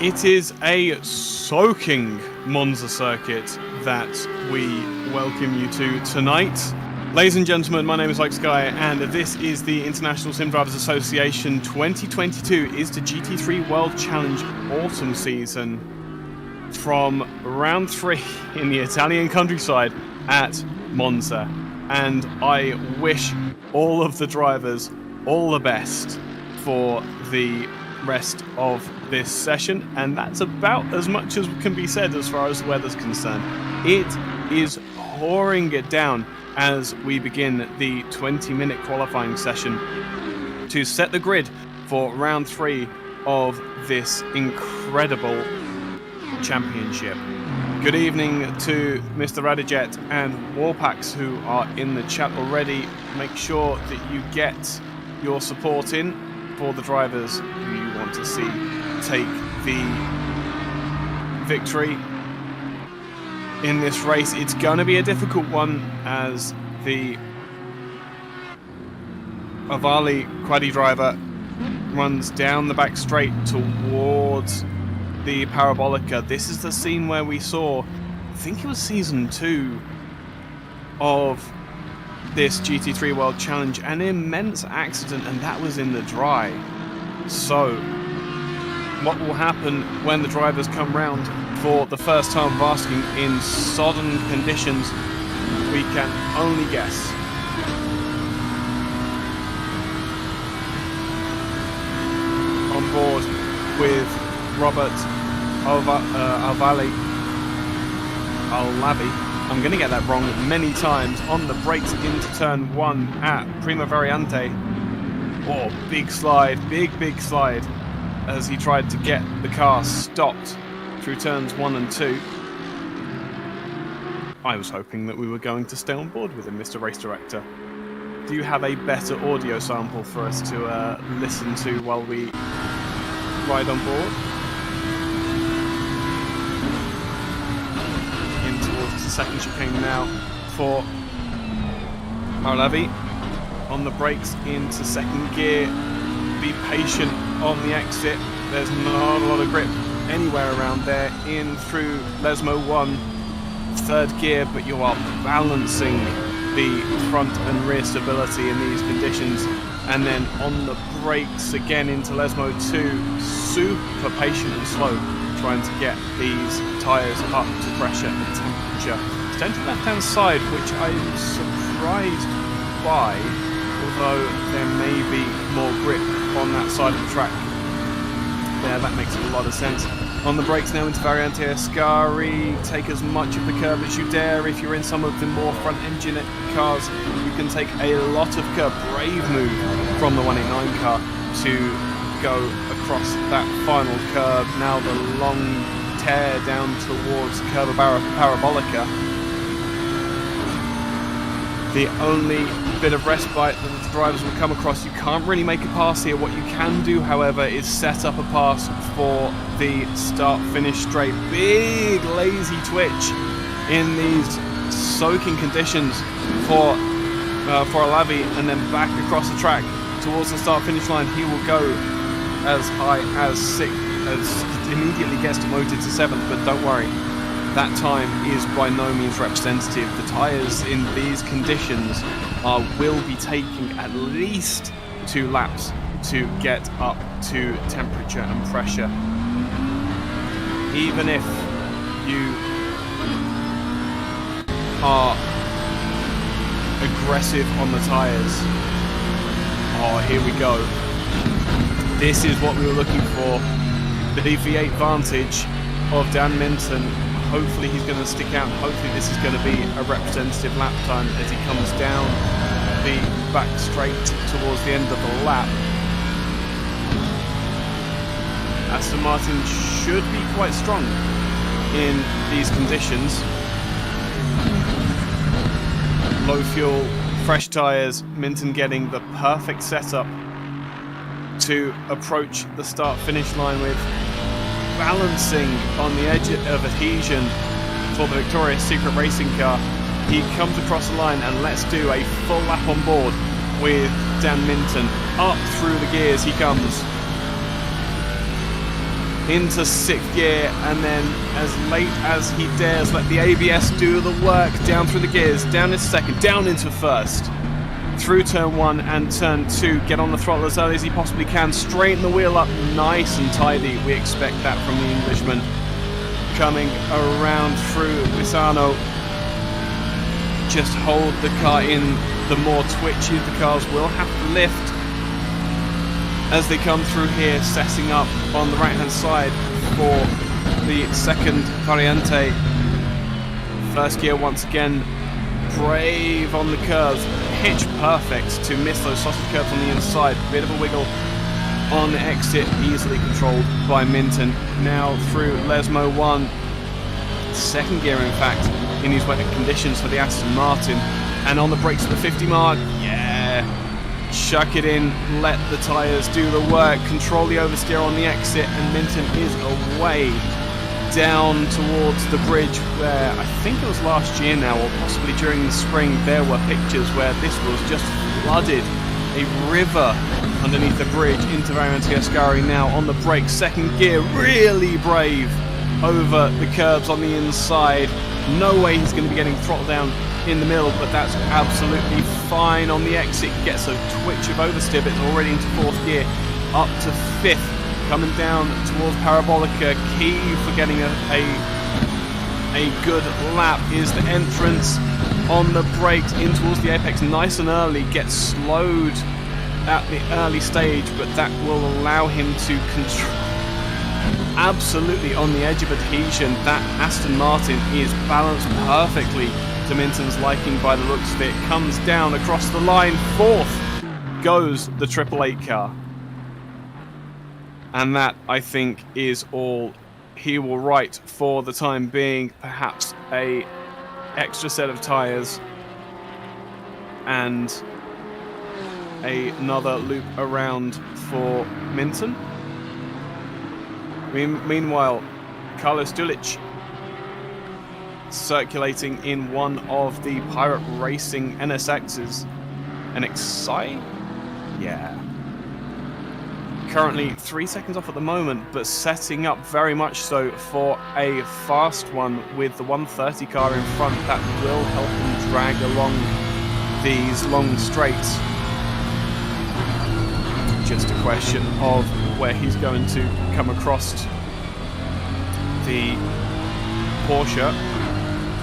It is a soaking Monza circuit that we welcome you to tonight. Ladies and gentlemen, my name is Like Sky, and this is the International Sim Drivers Association 2022 is the GT3 World Challenge Autumn Season from round 3 in the Italian countryside at Monza. And I wish all of the drivers all the best for the rest of this session, and that's about as much as can be said as far as the weather's concerned. It is pouring it down as we begin the 20-minute qualifying session to set the grid for round 3 of this incredible championship. Good evening to Mr. Radijet and Warpax who are in the chat already. Make sure that you get your support in for the drivers who you want to see take the victory in this race. It's going to be a difficult one as the Avali quaddy driver runs down the back straight towards the Parabolica. This is the scene where we saw, I think it was season 2 of this GT3 World Challenge, an immense accident, and that was in the dry. So what will happen when the drivers come round for the first time of asking in sodden conditions, we can only guess. On board with Robert Alavi. I'm going to get that wrong many times. On the brakes into turn 1 at Prima Variante. Oh, big slide, big slide as he tried to get the car stopped through turns 1 and 2. I was hoping that we were going to stay on board with him, Mr. Race Director. Do you have a better audio sample for us to listen to while we ride on board? In towards the second chicane now for Marlavi. On the brakes into second gear. Be patient on the exit. There's not a lot of grip anywhere around there. In through Lesmo 1, third gear, but you are balancing the front and rear stability in these conditions. And then on the brakes again into Lesmo 2, super patient and slow, trying to get these tyres up to pressure and temperature. Centre left-hand side, which I'm surprised by, although there may be more grip on that side of the track. There, that makes a lot of sense. On the brakes now into Variante Ascari. Take as much of the curve as you dare. If you're in some of the more front-engine cars, you can take a lot of curve. Brave move from the 189 car to go across that final curve. Now the long tear down towards Curva Parabolica. The only bit of respite that the drivers will come across, you can't really make a pass here. What you can do, however, is set up a pass for the start-finish straight. Big lazy twitch in these soaking conditions for Alavi, and then back across the track towards the start-finish line. He will go as high as 6th, as immediately gets demoted to 7th, but don't worry. That time is by no means representative. The tyres in these conditions will be taking at least 2 laps to get up to temperature and pressure. Even if you are aggressive on the tyres. Oh, here we go. This is what we were looking for. The V8 Vantage of Dan Minton. Hopefully he's going to stick out. Hopefully this is going to be a representative lap time as he comes down the back straight towards the end of the lap. Aston Martin should be quite strong in these conditions. Low fuel, fresh tyres, Minton getting the perfect setup to approach the start-finish line with, balancing on the edge of adhesion for the victorious Secret Racing car. He comes across the line, and let's do a full lap on board with Dan Minton. Up through the gears he comes. into 6th gear, and then as late as he dares, let the ABS do the work down through the gears, down into 2nd, down into 1st, through turn 1 and turn 2, get on the throttle as early as he possibly can, straighten the wheel up nice and tidy. We expect that from the Englishman. Coming around through Misano, just hold the car in. The more twitchy the cars will have to lift as they come through here, setting up on the right hand side for the 2nd variante. 1st gear once again, brave on the curves, pitch perfect to miss those sausage curves on the inside. Bit of a wiggle on exit, easily controlled by Minton. Now through Lesmo 1, 2nd gear in fact, in these wet conditions for the Aston Martin. And on the brakes at the 50 mark, yeah, chuck it in, let the tyres do the work, control the oversteer on the exit, and Minton is away down towards the bridge where I think it was last year now, or possibly during the spring, there were pictures where this was just flooded, a river underneath the bridge into Variante Ascari. Now on the brakes, 2nd gear, really brave over the curbs on the inside. No way he's going to be getting throttled down in the middle, but that's absolutely fine. On the exit, gets a twitch of oversteer, but it's already into 4th gear, up to 5th, coming down towards Parabolica. Key for getting a good lap is the entrance on the brakes in towards the apex, nice and early, gets slowed at the early stage, but that will allow him to control. Absolutely on the edge of adhesion. That Aston Martin is balanced perfectly to Minton's liking by the looks of it. Comes down across the line. 4th goes the 888 car. And that, I think, is all he will write for the time being. Perhaps a extra set of tyres and another loop around for Minton. Meanwhile, Carlos Dulic circulating in one of the Pirate Racing NSXs. NXI? Yeah. Currently 3 seconds off at the moment, but setting up very much so for a fast one with the 130 car in front. That will help him drag along these long straights. Just a question of where he's going to come across the Porsche.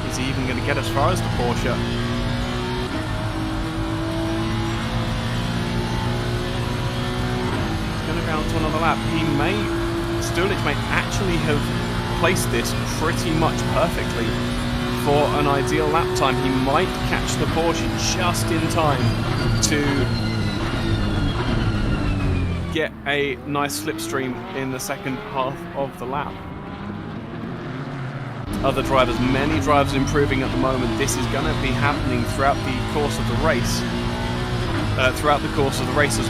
Is he even going to get as far as the Porsche? He's going to go on to another lap. Stulic may actually have placed this pretty much perfectly for an ideal lap time. He might catch the Porsche just in time to get a nice slipstream in the second half of the lap. Other drivers, many drivers improving at the moment. This is going to be happening throughout the course of the race. As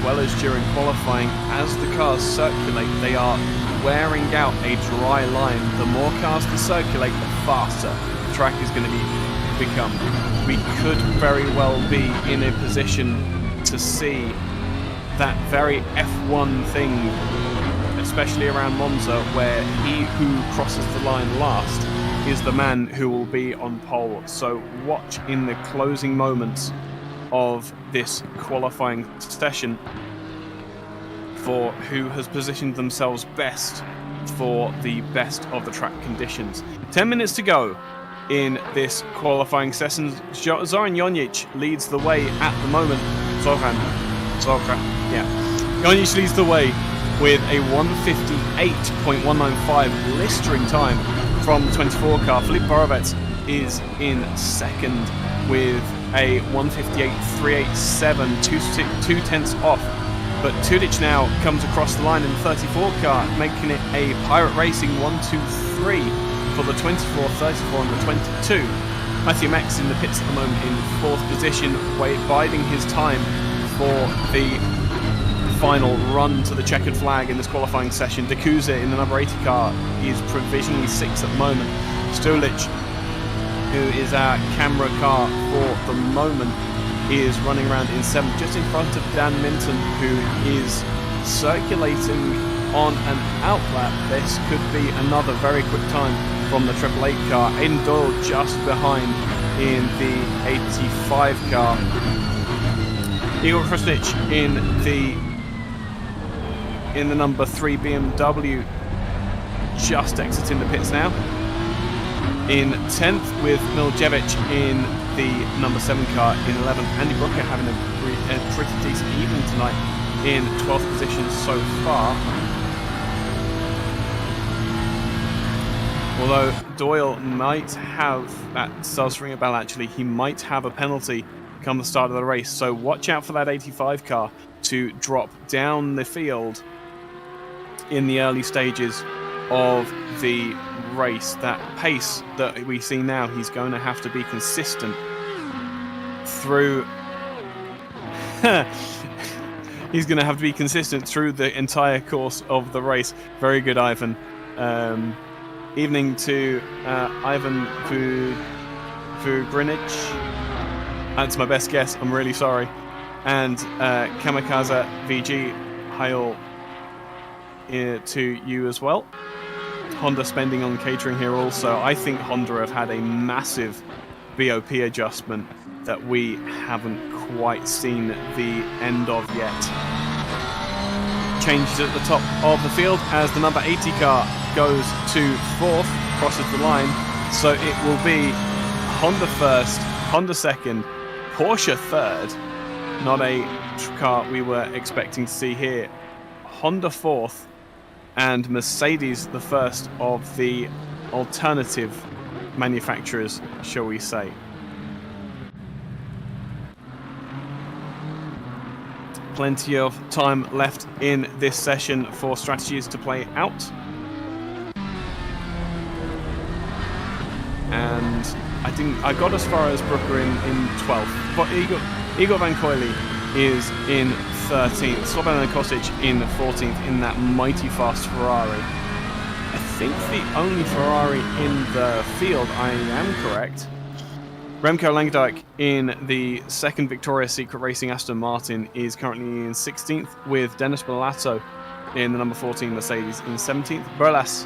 well as during qualifying. As the cars circulate, they are wearing out a dry line. The more cars to circulate, the faster the track is going to become. We could very well be in a position to see that very F1 thing, especially around Monza, where he who crosses the line last is the man who will be on pole. So watch in the closing moments of this qualifying session for who has positioned themselves best for the best of the track conditions. 10 minutes to go in this qualifying session. Zoran Jonic leads the way at the moment. Jonic leads the way with a 1:58.195 blistering time from the 24 car. Filip Borovets is in second with a 1:58.387, 2 tenths off. But Tudic now comes across the line in the 34 car, making it a Pirate Racing 1-2-3 for the 24, 34 and the 22. Matthew Max in the pits at the moment in 4th position, biding his time for the final run to the checkered flag in this qualifying session. D'Couza in the number 80 car is provisionally 6th at the moment. Stulic, who is our camera car for the moment, is running around in 7th, just in front of Dan Minton, who is circulating on an outlap. This could be another very quick time from the 888 car. Aiden Doyle just behind in the 85 car. Igor Krasnich in the number 3 BMW just exiting the pits now. In 10th with Miljevic in the number 7 car in 11th. Andy Brooker having a pretty decent evening tonight in 12th position so far. Although Doyle might have, that does ring a bell actually, he might have a penalty come the start of the race. So watch out for that 85 car to drop down the field in the early stages of the race. That pace that we see now, he's going to have to be consistent through he's going to have to be consistent through the entire course of the race. Very good, Ivan. Evening to Ivan Vugrinich. That's my best guess, I'm really sorry. And Kamikaze VG, hail to you as well. Honda spending on catering here also. I think Honda have had a massive BOP adjustment that we haven't quite seen the end of yet. Changes at the top of the field as the number 80 car goes to 4th, crosses the line. So it will be Honda 1st, Honda 2nd, Porsche 3rd. Not a car we were expecting to see here. Honda 4th, and Mercedes the first of the alternative manufacturers, shall we say. Plenty of time left in this session for strategies to play out. And I got as far as Brooker in 12th, but Igor Van Coyle is in 13th, Slobodan Kosic in 14th in that mighty fast Ferrari. I think the only Ferrari in the field, I am correct. Remco Langdijk in the second Victoria's Secret Racing Aston Martin is currently in 16th, with Dennis Bellato in the number 14 Mercedes in 17th. Berlas,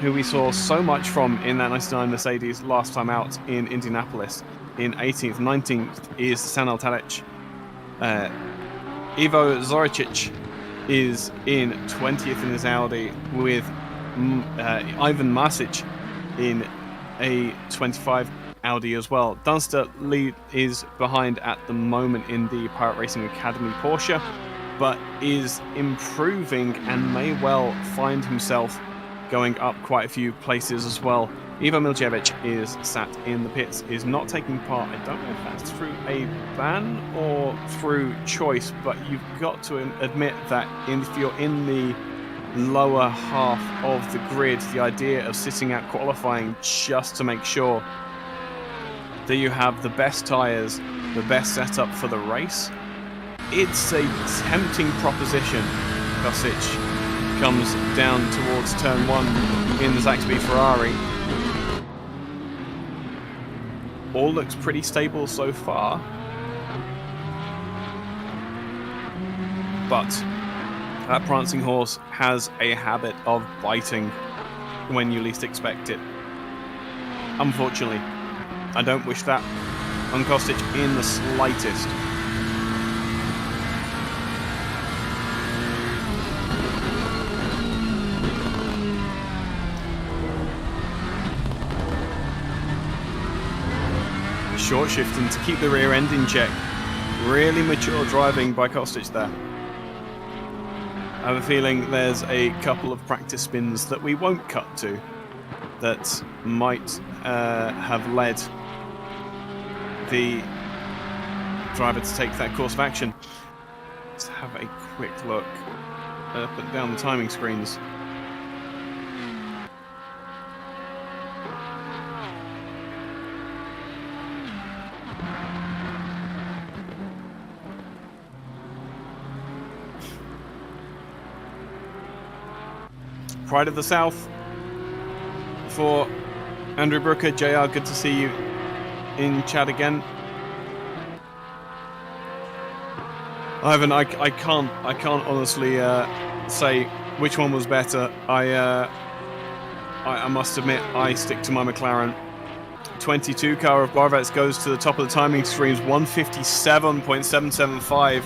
who we saw so much from in that 99 Mercedes last time out in Indianapolis, in 18th. 19th is Sanel Tadic. Ivo Zoricic is in 20th in his Audi, with Ivan Masic in a 25 Audi as well. Dunster lead is behind at the moment in the Pirate Racing Academy Porsche, but is improving and may well find himself going up quite a few places as well. Ivo Miljevic is sat in the pits, is not taking part. I don't know if that's through a ban or through choice, but you've got to admit that if you're in the lower half of the grid, the idea of sitting out qualifying just to make sure that you have the best tyres, the best setup for the race, it's a tempting proposition. Kosic comes down towards turn 1 in the Zaxby Ferrari. All looks pretty stable so far, but that prancing horse has a habit of biting when you least expect it. Unfortunately, I don't wish that on Kostic in the slightest. Short shifting to keep the rear end in check. Really mature driving by Kostic there. I have a feeling there's a couple of practice spins that we won't cut to that might have led the driver to take that course of action. Let's have a quick look up and down the timing screens. Pride of the South for Andrew Brooker. JR, good to see you in chat again. Ivan, I can't honestly say which one was better. I must admit, I stick to my McLaren. 22 car of Barvet's goes to the top of the timing streams, 157.775.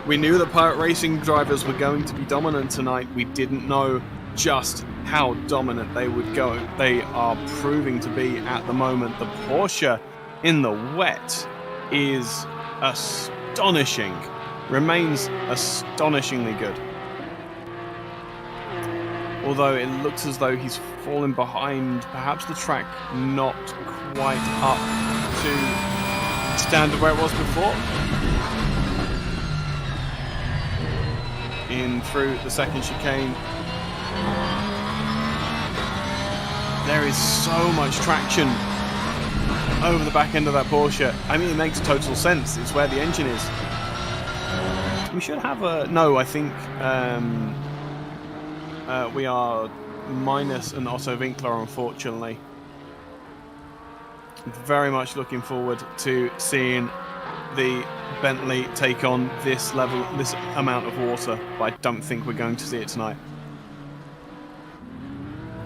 We knew that Pirate Racing drivers were going to be dominant tonight. We didn't know just how dominant they would go. They are proving to be at the moment. The Porsche in the wet is astonishing. Remains astonishingly good. Although it looks as though he's fallen behind, perhaps the track not quite up to standard where it was before. In through the second chicane. There is so much traction over the back end of that Porsche. I mean, it makes total sense. It's where the engine is. We should have a... No, I think we are minus an Otto Winkler, unfortunately. Very much looking forward to seeing the Bentley take on this level, this amount of water, but I don't think we're going to see it tonight.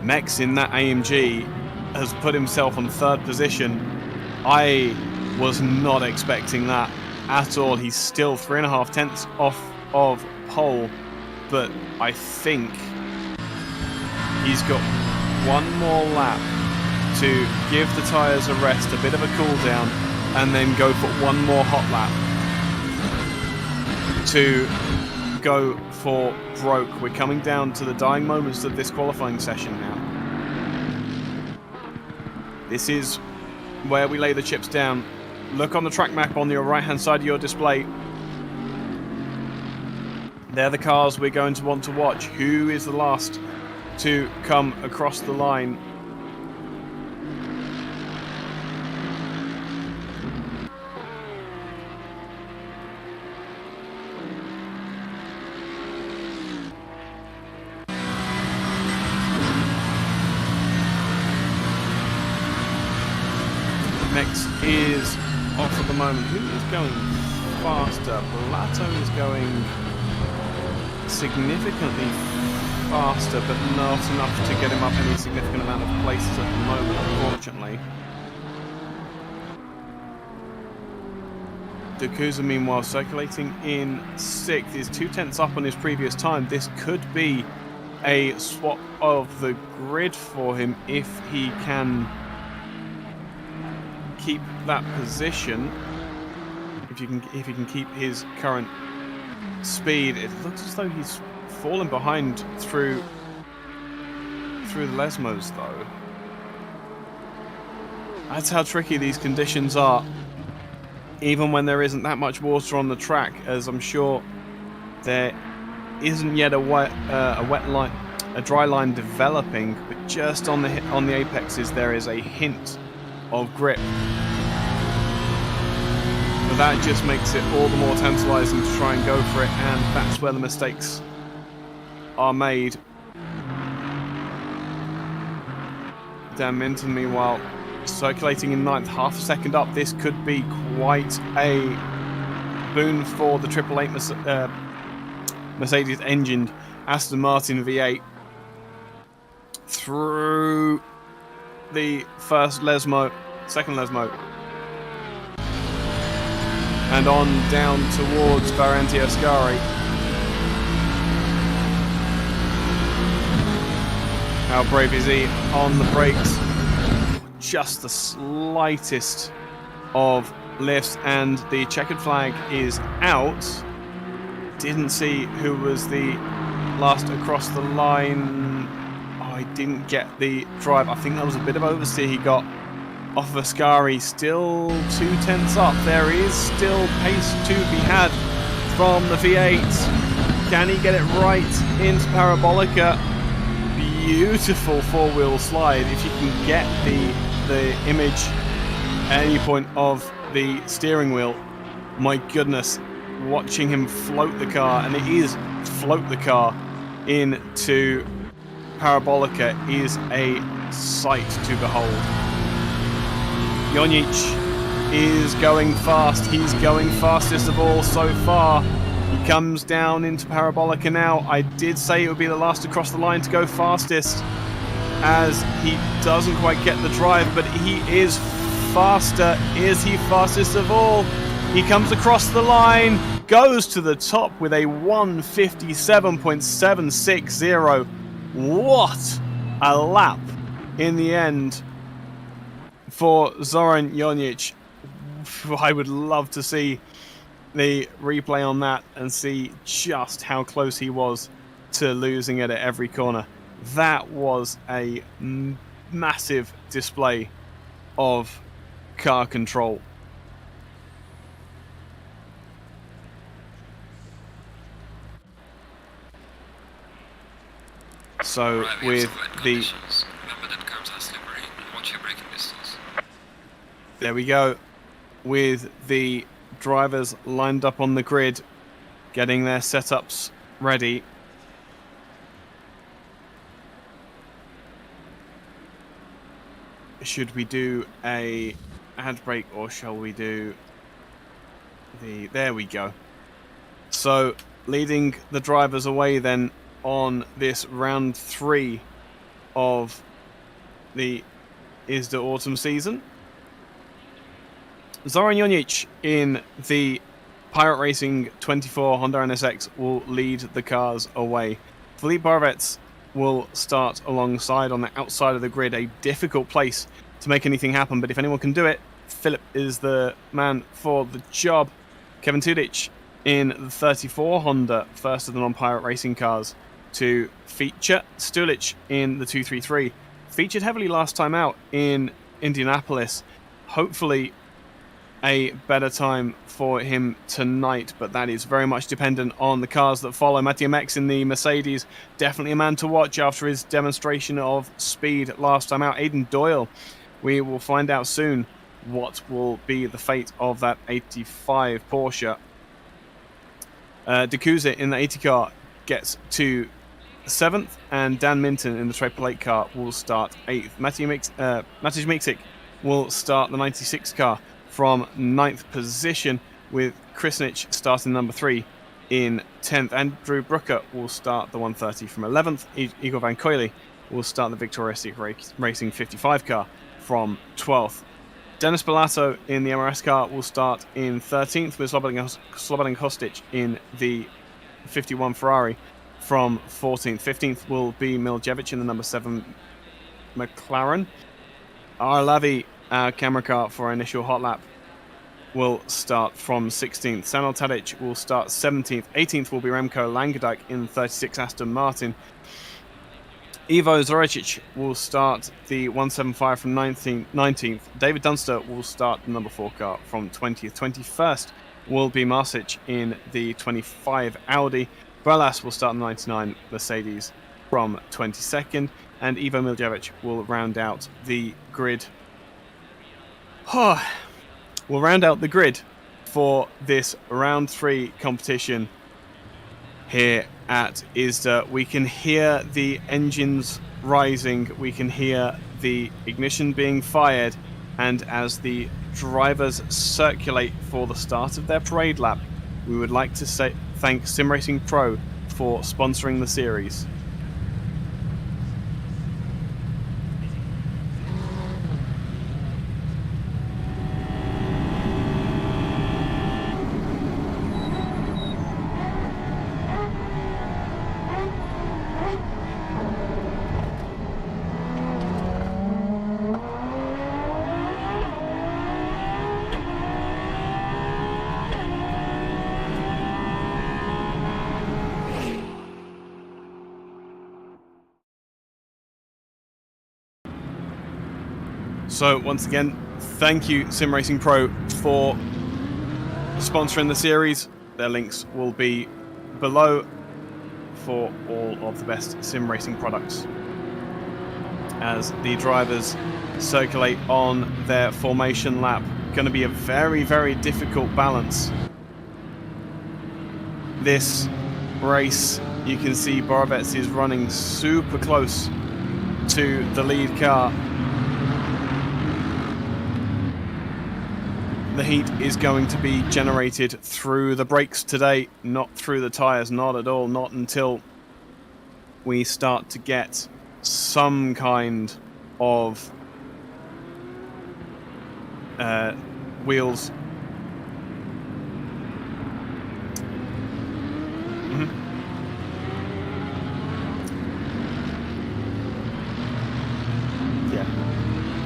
Mex in that AMG has put himself on third position. I was not expecting that at all. He's still 3.5 tenths off of pole, but I think he's got one more lap to give the tyres a rest, a bit of a cool down, and then go for one more hot lap to go for broke. We're coming down to the dying moments of this qualifying session now. This is where we lay the chips down. Look on the track map on your right hand side of your display. They're the cars we're going to want to watch. Who is the last to come across the line? Mex is off at the moment. Who is going faster? Blato is going significantly faster, but not enough to get him up any significant amount of places at the moment, unfortunately. Dakusa, meanwhile, circulating in 6th, is 2 tenths up on his previous time. This could be a swap of the grid for him if he can keep that position. If he can keep his current speed. It looks as though he's fallen behind through the Lesmos, though. That's how tricky these conditions are, even when there isn't that much water on the track, as I'm sure there isn't yet a dry line developing, but just on the apexes there is a hint of grip. But that just makes it all the more tantalizing to try and go for it, and that's where the mistakes are made. Dan Minton, meanwhile, circulating in 9th, half a second up. This could be quite a boon for the 888 Mercedes-engined Aston Martin V8 through the first Lesmo, second Lesmo, and on down towards Variante Ascari. How brave is he on the brakes? Just the slightest of lifts, and the checkered flag is out. Didn't see who was the last across the line. Oh, I didn't get the drive. I think that was a bit of oversteer he got off of Ascari. Still 2 tenths up. There is still pace to be had from the V8. Can he get it right into Parabolica? Beautiful 4-wheel slide. If you can get the image at any point of the steering wheel, my goodness, watching him float the car, and it is float the car into Parabolica, is a sight to behold. Jonic is going fast. He's going fastest of all so far. He comes down into Parabolica now. I did say it would be the last across the line to go fastest, as he doesn't quite get the drive, but he is faster. Is he fastest of all? He comes across the line, goes to the top with a 1:57.760. What a lap in the end for Zoran Jonic. I would love to see the replay on that and see just how close he was to losing it at every corner. That was a massive display of car control. So right, with the remember that curves are slippery. Watch your braking distance. There we go. With the drivers lined up on the grid, getting their setups ready. Should we do a ad break or shall we do the... There we go. So leading the drivers away then on this round 3 of the ISDA autumn season. Zoran Jonic in the Pirate Racing 24 Honda NSX will lead the cars away. Philippe Barvetz will start alongside on the outside of the grid, a difficult place to make anything happen, but if anyone can do it, Philip is the man for the job. Kevin Tudic in the 34 Honda, first of the non-Pirate Racing cars to feature. Stulic in the 233, featured heavily last time out in Indianapolis. Hopefully a better time for him tonight, but that is very much dependent on the cars that follow. Mattia Mex in the Mercedes, definitely a man to watch after his demonstration of speed last time out. Aidan Doyle, we will find out soon what will be the fate of that 85 Porsche. D'Couza in the 80 car gets to 7th, and Dan Minton in the Triple 8 car will start 8th. Matej Miksik will start the 96 car from 9th position, with Krisnic starting number 3 in 10th. Andrew Brooker will start the 130 from 11th. Igor Van Coyle will start the Victorious Racing 55 car from 12th. Dennis Bellato in the MRS car will start in 13th, with Slobodan Kostic in the 51 Ferrari from 14th. 15th will be Miljevic in the number 7 McLaren. Arlavi, our camera car for our initial hot lap, will start from 16th. Sanel Tadic will start 17th. 18th will be Remco Langendijk in the 36 Aston Martin. Ivo Zoricic will start the 175 from 19th. David Dunster will start the number 4 car from 20th. 21st will be Marsic in the 25 Audi. Barlas will start the 99 Mercedes from 22nd. And Ivo Miljevic will round out the grid. We'll round out the grid for this round 3 competition here at ISDA. We can hear the engines rising, we can hear the ignition being fired, and as the drivers circulate for the start of their parade lap, we would like to thank SimRacing Pro for sponsoring the series. So once again, thank you SimRacing Pro for sponsoring the series. Their links will be below for all of the best sim racing products. As the drivers circulate on their formation lap, going to be a very, very difficult balance. This race, you can see Barvetz is running super close to the lead car. the heat is going to be generated through the brakes today, not through the tyres, not at all, not until we start to get some kind of wheels.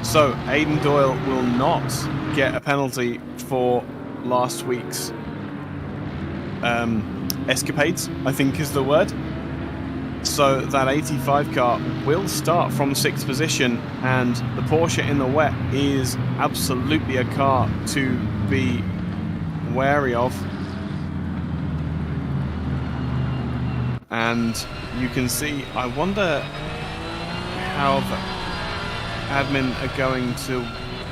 So, Aidan Doyle will not get a penalty for last week's escapades, I think is the word. So that 85 car will start from 6th position, and the Porsche in the wet is absolutely a car to be wary of. And you can see, I wonder how the admin are going to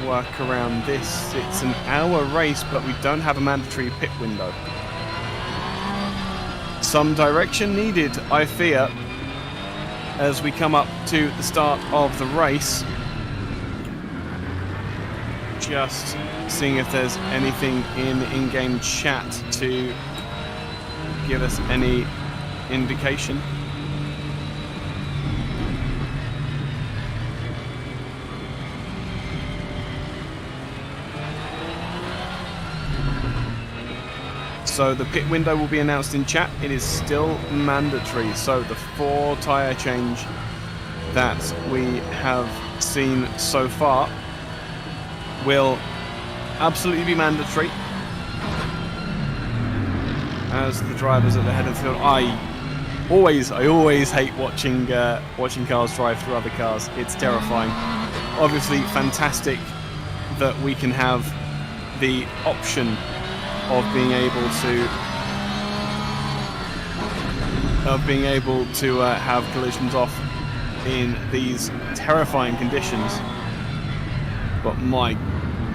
work around this. It's an hour race, but we don't have a mandatory pit window. Some direction needed, I fear, as we come up to the start of the race. Just seeing if there's anything in the in-game chat to give us any indication. So the pit window will be announced in chat. It is still mandatory. So the 4 tyre change that we have seen so far will absolutely be mandatory. As the drivers at the head of the field, I always hate watching cars drive through other cars. It's terrifying. Obviously, fantastic that we can have the option of being able to have collisions off in these terrifying conditions. But my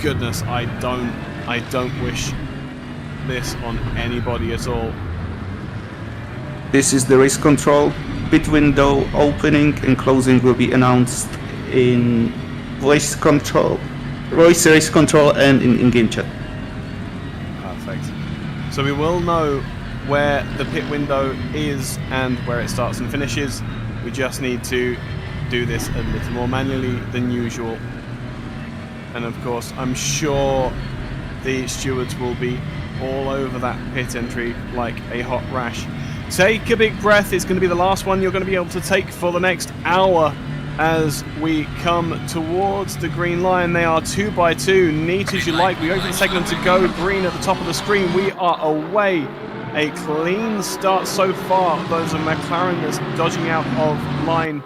goodness, I don't wish this on anybody at all. This is the race control. Pit window opening and closing will be announced in race control, race control, and in game chat. Perfect. So we will know where the pit window is and where it starts and finishes. We just need to do this a little more manually than usual. And of course, I'm sure the stewards will be all over that pit entry like a hot rash. Take a big breath. It's going to be the last one you're going to be able to take for the next hour as we come towards the green line. They are 2 by 2, neat as you like. We open the segment to go. Green at the top of the screen. We are away. A clean start so far. Those are McLaren that's dodging out of line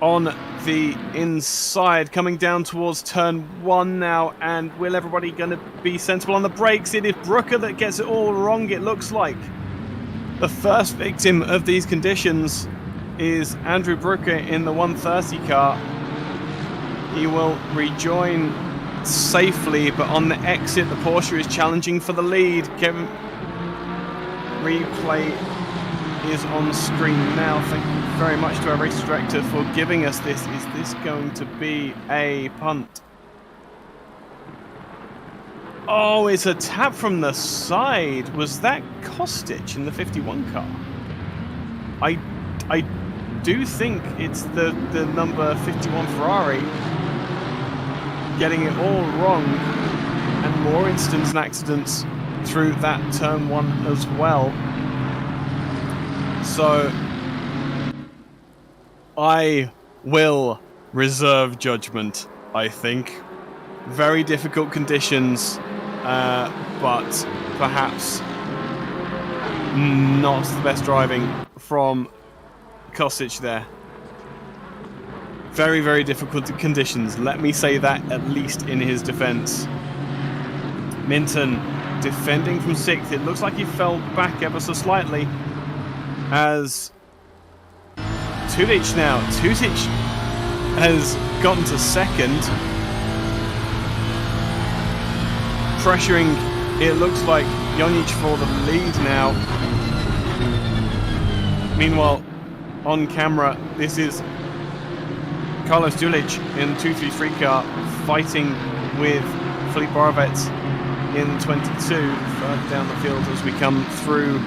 on the inside, coming down towards turn 1 now. And will everybody going to be sensible on the brakes? It is Brooker that gets it all wrong, it looks like. The first victim of these conditions is Andrew Brooker in the 130 car. He will rejoin safely, but on the exit, the Porsche is challenging for the lead. Kevin, replay is on screen now. Thank you very much to our race director for giving us this. Is this going to be a punt? Oh, it's a tap from the side. Was that Kostic in the 51 car? I do think it's the number 51 Ferrari getting it all wrong, and more incidents and accidents through that turn 1 as well. So I will reserve judgment, I think. Very difficult conditions, but perhaps not the best driving from Kostic there. Very, very difficult conditions. Let me say that, at least in his defense. Minton defending from 6th. It looks like he fell back ever so slightly as Tulic now. Tulic has gotten to 2nd. Pressuring, it looks like, Jonic for the lead now. Meanwhile, on camera, this is Carlos Tulic in the 233 car fighting with Philippe Boravet in 22, further down the field as we come through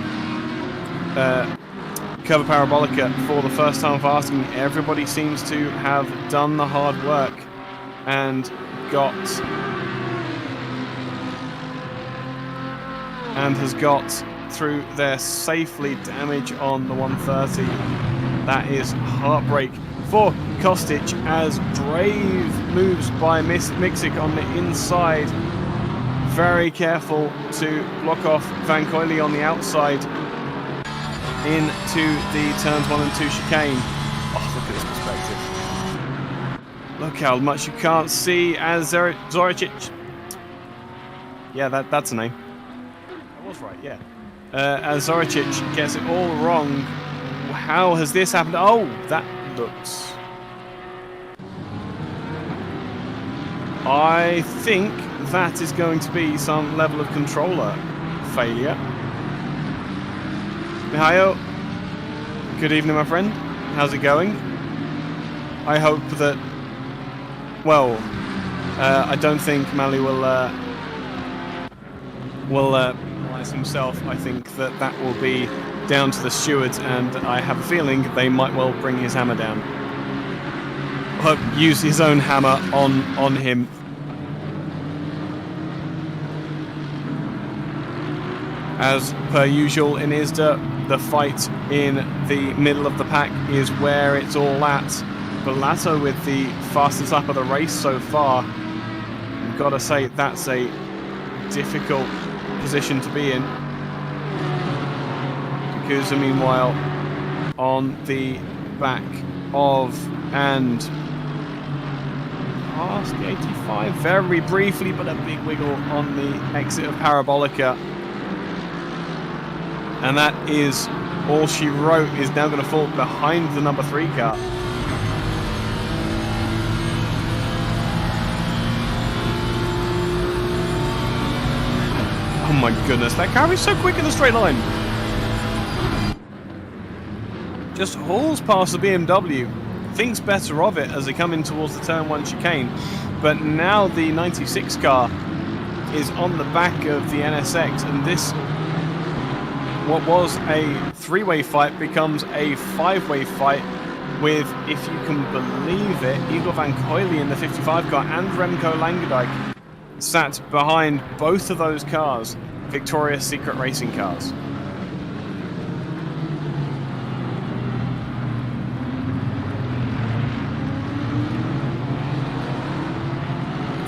Curva Parabolica for the first time of asking. Everybody seems to have done the hard work and has got through there safely. Damage on the 130. That is heartbreak for Kostic as brave moves by Mixic on the inside. Very careful to block off Van Coyle on the outside into the turns 1 and 2 chicane. Oh, look at this perspective. Look how much you can't see as Zoricic. Yeah, that's a name. That was right, yeah. As Zoricic gets it all wrong. How has this happened? Oh, that looks... I think that is going to be some level of controller failure. Mihail, good evening, my friend. How's it going? I hope that... Well, I don't think Mali will penalise himself. I think that will be down to the stewards, and I have a feeling they might well bring his hammer down. Use his own hammer on him. As per usual in ISDA, the fight in the middle of the pack is where it's all at. Bellato with the fastest lap of the race so far. I've got to say that's a difficult position to be in. Because meanwhile, on the back of and past the 85 very briefly, but a big wiggle on the exit of Parabolica. And that is all she wrote, is now going to fall behind the number 3 car. Oh my goodness, that car is so quick in the straight line. Just hauls past the BMW. Thinks better of it as they come in towards the turn 1 chicane. But now the 96 car is on the back of the NSX, and this, what was a 3-way fight, becomes a 5-way fight with, if you can believe it, Igor Van Coyle in the 55 car and Remco Langendijk sat behind both of those cars, Victoria's Secret Racing cars.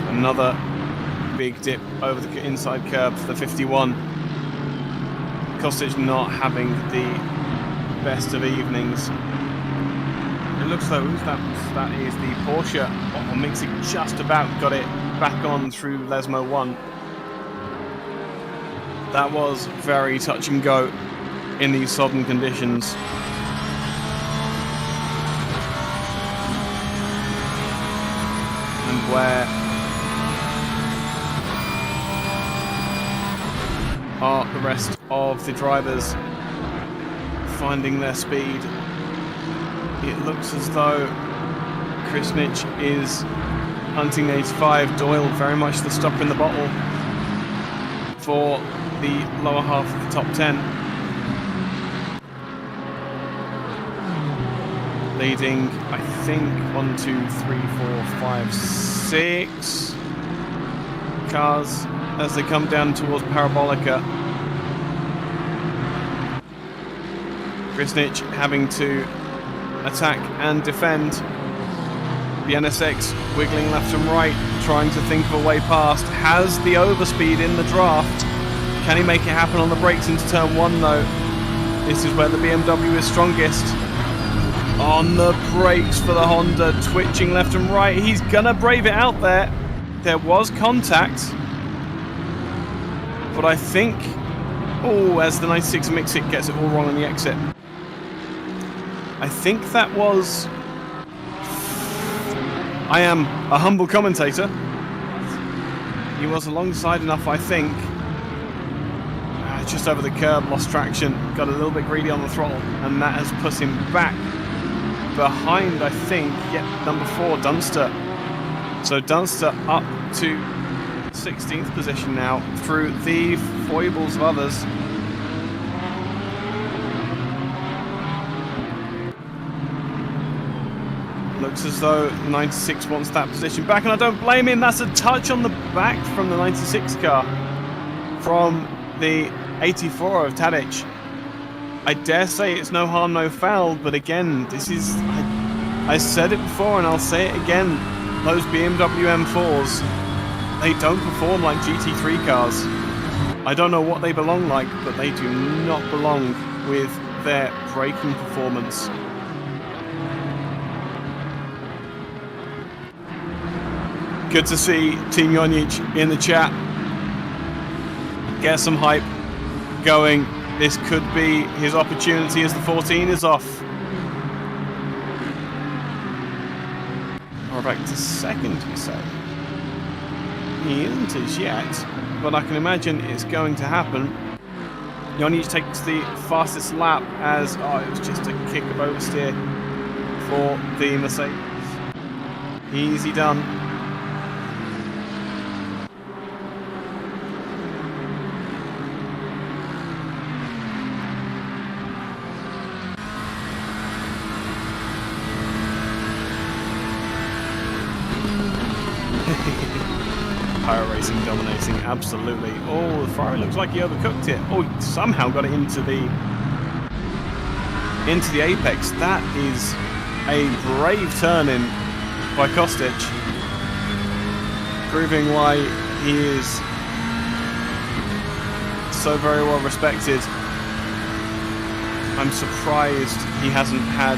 Another big dip over the inside curb for the 51. Kostic not having the best of evenings. It looks like that is the Porsche. Oh, Mixie just about got it back on through Lesmo 1. That was very touch and go in these sodden conditions. And where are the rest of the drivers finding their speed? It looks as though Krisnic is hunting 85. Doyle very much the stopper in the bottle for the lower half of the top 10. Leading, I think, 1, 2, 3, 4, 5, 6 cars as they come down towards Parabolica. Krisnic having to attack and defend. The NSX wiggling left and right, trying to think of a way past. Has the overspeed in the draft. Can he make it happen on the brakes into turn 1 though? This is where the BMW is strongest. On the brakes for the Honda, twitching left and right. He's gonna brave it out there. There was contact. But I think, as the 96 Mixic gets it all wrong on the exit. I think that was... I am a humble commentator. He was alongside enough, I think. Just over the curb, lost traction, got a little bit greedy on the throttle, and that has put him back behind, I think, number 4, Dunster. So Dunster up to 16th position now through the foibles of others. Looks as though 96 wants that position back, and I don't blame him. That's a touch on the back from the 96 car from the 84 of Tadic. I dare say it's no harm, no foul, but again, this is... I said it before and I'll say it again. Those BMW M4s, they don't perform like GT3 cars. I don't know what they belong like, but they do not belong with their braking performance. Good to see Team Jonic in the chat. Get some hype going. This could be his opportunity as the 14 is off. Or back to second, you say? He isn't as yet, but I can imagine it's going to happen. Jonic takes the fastest lap as, it was just a kick of oversteer for the Mercedes. Easy done. Power racing dominating, absolutely. Oh, the Ferrari looks like he overcooked it. Oh, he somehow got it into the apex. That is a brave turn in by Kostic, proving why he is so very well respected. I'm surprised he hasn't had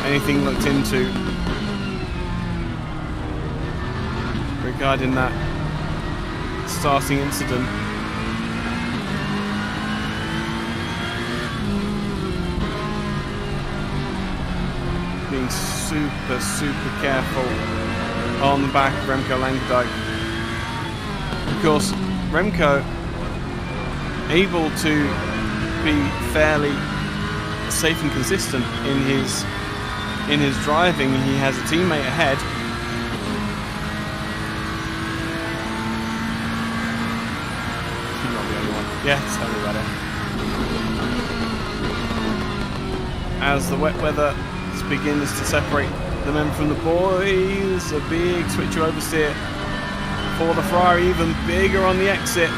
anything looked into regarding that starting incident. Being super careful on the back of Remco Lankerdijk. Of course, Remco able to be fairly safe and consistent in his driving. He has a teammate ahead. Yeah, tell me about it. As the wet weather begins to separate the men from the boys, a big switch oversteer for the Ferrari, even bigger on the exit.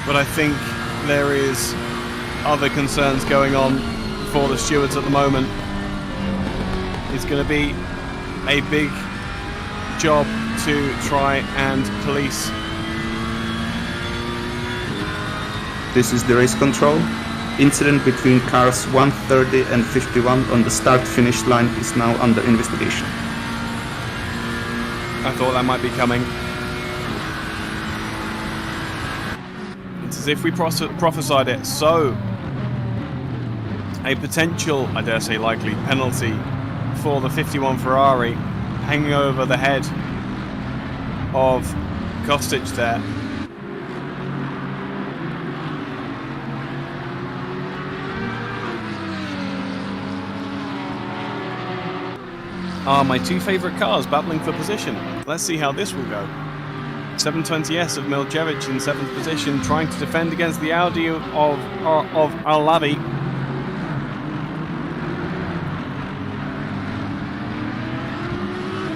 But I think there is other concerns going on for the stewards at the moment. It's going to be a big job to try and police. This is the race control. Incident between cars 130 and 51 on the start-finish line is now under investigation. I thought that might be coming. It's as if we prophesied it. So, a potential, I dare say likely, penalty for the 51 Ferrari hanging over the head of Kostic there. Are my two favourite cars battling for position. Let's see how this will go. 720S of Miljevic in 7th position, trying to defend against the Audi of Alavi.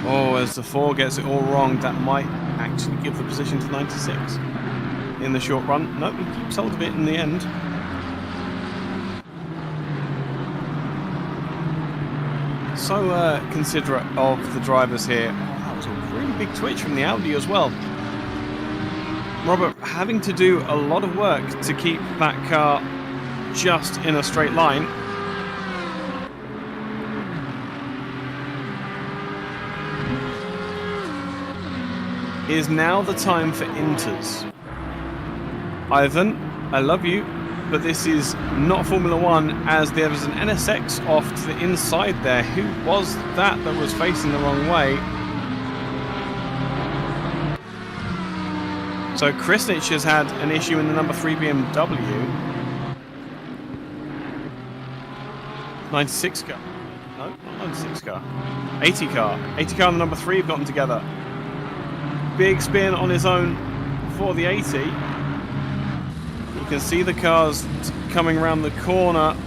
Oh, as the 4 gets it all wrong, that might actually give the position to 96 in the short run. Nope, he keeps hold of it in the end. So considerate of the drivers here. Oh, that was a really big twitch from the Audi as well. Robert having to do a lot of work to keep that car just in a straight line. Is now the time for inters. Ivan, I love you, but this is not Formula 1, as there was an NSX off to the inside there. Who was that was facing the wrong way? So Krisnich has had an issue in the number 3 BMW. 96 car. No, not 96 car. 80 car. 80 car and the number 3 have gotten together. Big spin on his own for the 80. You can see the cars coming around the corner,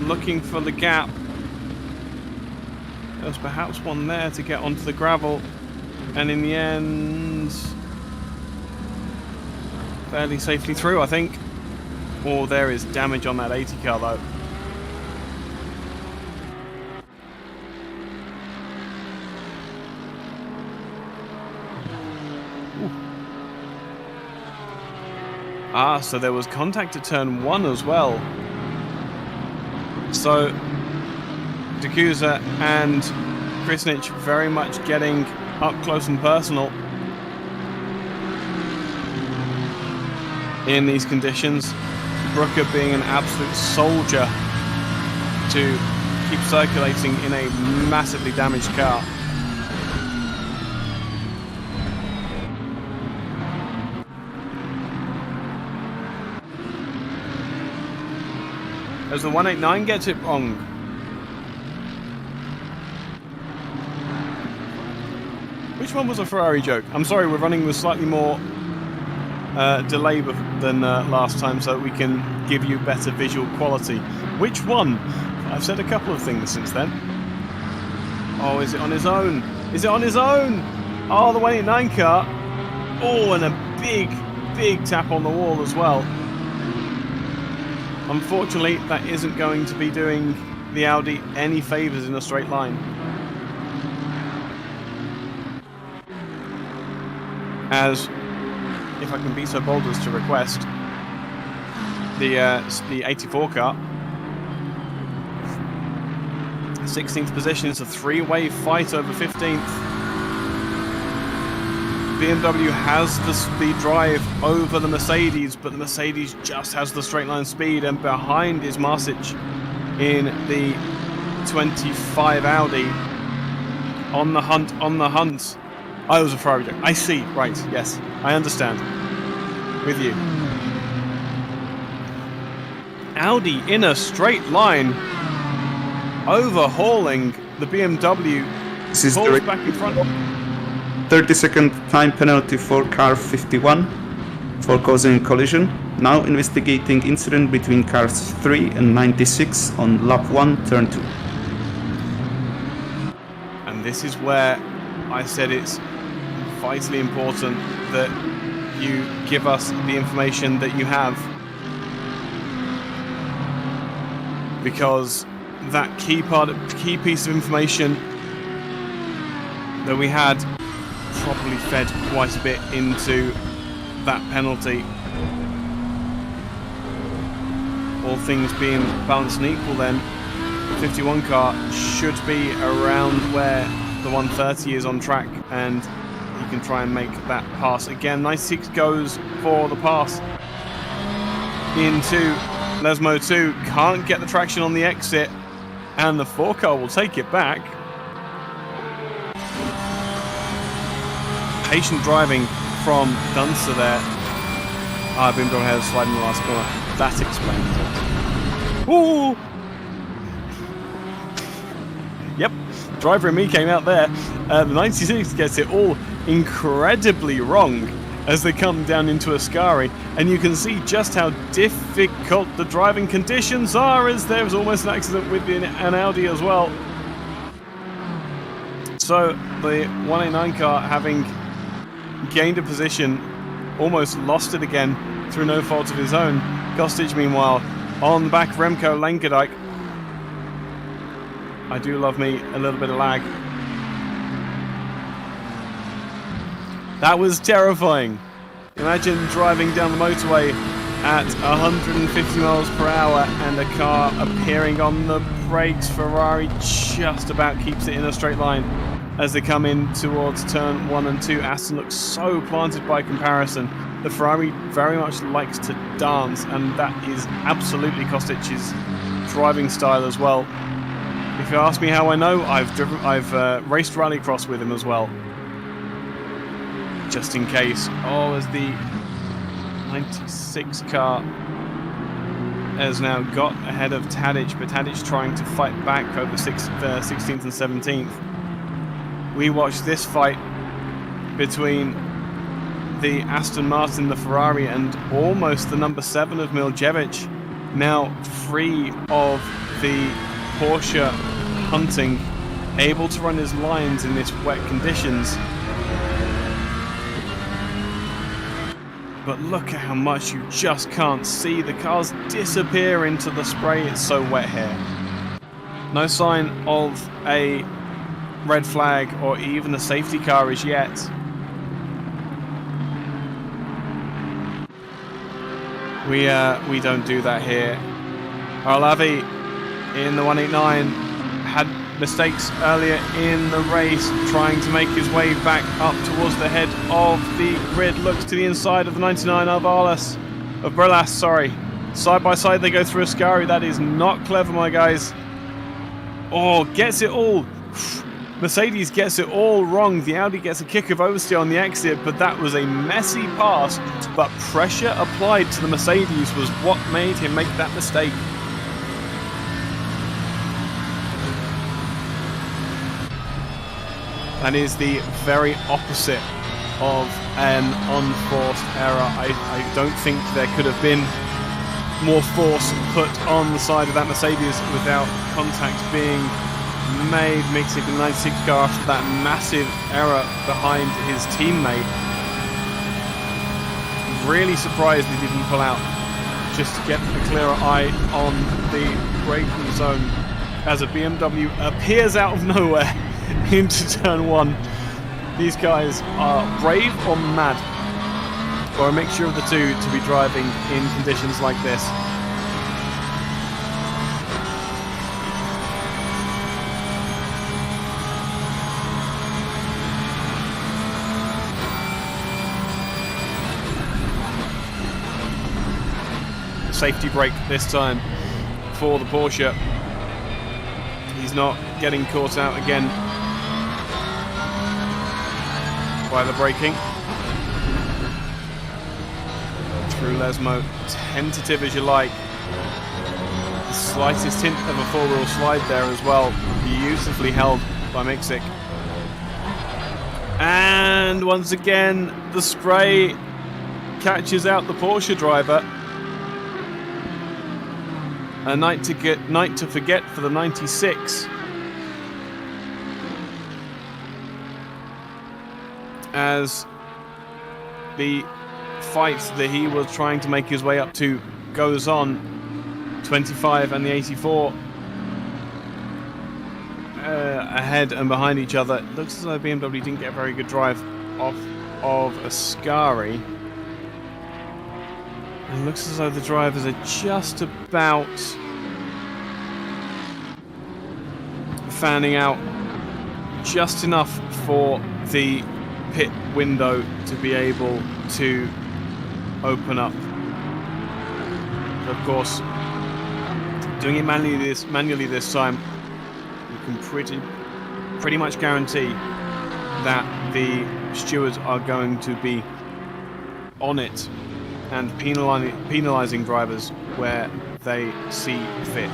looking for the gap. There's perhaps one there to get onto the gravel, and in the end, fairly safely through, I think. Oh, there is damage on that 80 car though. Ah, so there was contact at turn 1 as well. So D'Acusa and Krisnich very much getting up close and personal in these conditions. Brooker being an absolute soldier to keep circulating in a massively damaged car. As the 189 gets it wrong. Which one was a Ferrari joke? I'm sorry, we're running with slightly more delay than last time so that we can give you better visual quality. Which one? I've said a couple of things since then. Oh, is it on his own? Is it on his own? Oh, the 189 car. Oh, and a big tap on the wall as well. Unfortunately, that isn't going to be doing the Audi any favours in a straight line. As, if I can be so bold as to request, the 84 car, 16th position, it's a three-way fight over 15th. BMW has the speed drive over the Mercedes, but the Mercedes just has the straight line speed, and behind is Marsic in the 25 Audi. On the hunt. Oh, it was a Ferrari joke. I see, right, yes, I understand. With you. Audi in a straight line, overhauling the BMW, pulls back in front. 30-second time penalty for car 51 for causing collision. Now investigating incident between cars 3 and 96 on lap 1, turn 2. And this is where I said it's vitally important that you give us the information that you have, because that key piece of information that we had probably fed quite a bit into that penalty. All things being balanced and equal, then the 51 car should be around where the 130 is on track, and he can try and make that pass again. 96 goes for the pass into Lesmo 2, can't get the traction on the exit, and the 4 car will take it back. Patient driving from Dunster there. I've been ahead of sliding in the last corner. That explains it. Ooh! Yep, driver and me came out there. The 96 gets it all incredibly wrong as they come down into Ascari, and you can see just how difficult the driving conditions are, as there was almost an accident with an Audi as well. So the 189 car, having gained a position, almost lost it again through no fault of his own. Kostic, meanwhile, on the back of Remco Lankerdijk. I do love me a little bit of lag. That was terrifying. Imagine driving down the motorway at 150 miles per hour and a car appearing on the brakes. Ferrari just about keeps it in a straight line as they come in towards turn 1 and 2. Aston looks so planted by comparison. The Ferrari very much likes to dance, and that is absolutely Kostic's driving style as well. If you ask me how I know, I've raced rallycross with him as well. Just in case. Oh, as the 96 car has now got ahead of Tadic, but Tadic trying to fight back over 16th and 17th. We watched this fight between the Aston Martin, the Ferrari, and almost the number 7 of Miljevic, now free of the Porsche hunting, able to run his lines in this wet conditions. But look at how much you just can't see. The cars disappear into the spray. It's so wet here. No sign of a red flag or even a safety car as yet. We don't do that here. Arlavi in the 189 had mistakes earlier in the race, trying to make his way back up towards the head of the grid. Looks to the inside of the 99 of Brelas, sorry. Side by side they go through Ascari. That is not clever, my guys. Oh, gets it all. Mercedes gets it all wrong. The Audi gets a kick of oversteer on the exit, but that was a messy pass. But pressure applied to the Mercedes was what made him make that mistake. That is the very opposite of an unforced error. I don't think there could have been more force put on the side of that Mercedes without contact being made. Mixing the 96 car after that massive error behind his teammate. Really surprised he didn't pull out, just to get a clearer eye on the braking zone as a BMW appears out of nowhere into turn 1. These guys are brave or mad, or a mixture of the two, to be driving in conditions like this. Safety brake this time for the Porsche. He's not getting caught out again by the braking. Through Lesmo, tentative as you like. The slightest hint of a four-wheel slide there as well. Beautifully held by Miksic. And once again, the spray catches out the Porsche driver. A night to forget for the 96. As the fight that he was trying to make his way up to goes on, 25 and the 84 ahead and behind each other. It looks as though BMW didn't get a very good drive off of Ascari. It looks as though the drivers are just about fanning out just enough for the pit window to be able to open up. But of course, doing it manually this time, you can pretty much guarantee that the stewards are going to be on it and penalising drivers where they see fit.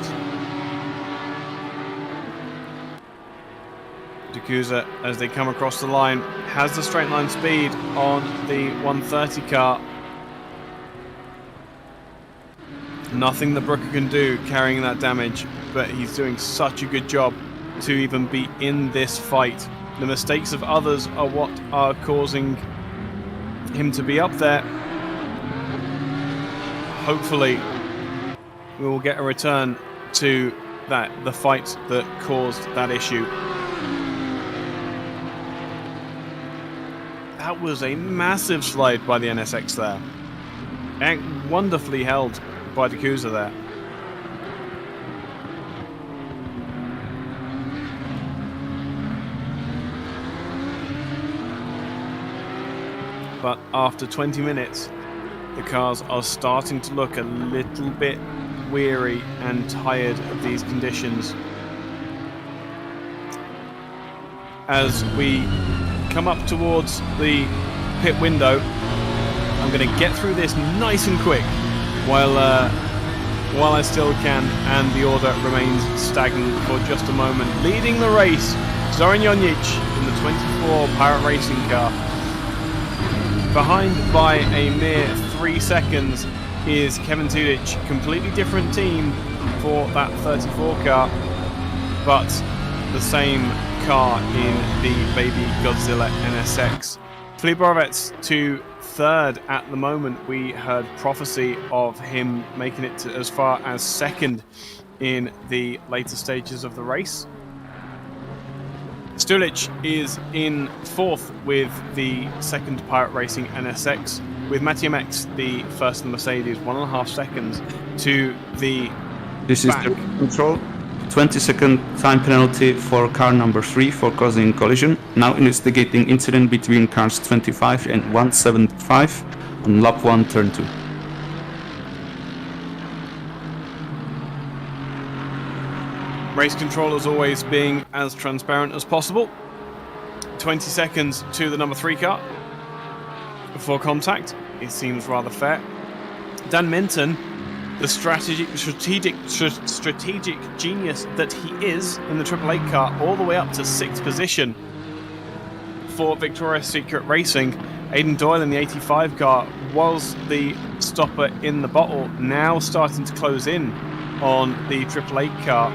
Dacusa, as they come across the line, has the straight line speed on the 130 car. Nothing that Brooker can do carrying that damage, but he's doing such a good job to even be in this fight. The mistakes of others are what are causing him to be up there. Hopefully we will get a return to the fight that caused that issue. That was a massive slide by the NSX there. And wonderfully held by Dacusa there. But after 20 minutes, the cars are starting to look a little bit weary and tired of these conditions. As we come up towards the pit window, I'm going to get through this nice and quick while while I still can, and the order remains stagnant for just a moment. Leading the race, Zoran Jonic in the 24 Pirate Racing car. Behind by a mere 3 seconds is Kevin Tudic, completely different team for that 34 car, but the same car in the Baby Godzilla NSX. Filip Borovets to third at the moment. We heard prophecy of him making it to as far as second in the later stages of the race. Stulic is in fourth with the second Pirate Racing NSX, with Mathieu Mex the first in the Mercedes, 1.5 seconds to the This back. is the control. 20-second time penalty for car number 3 for causing collision. Now investigating incident between cars 25 and 175 on lap 1, turn 2. Race control as always being as transparent as possible. 20 seconds to the number 3 car before contact. It seems rather fair. Dan Minton, the strategic genius that he is in the Triple 8 car, all the way up to 6th position for Victoria's Secret Racing. Aidan Doyle in the 85 car was the stopper in the bottle, now starting to close in on the Triple 8 car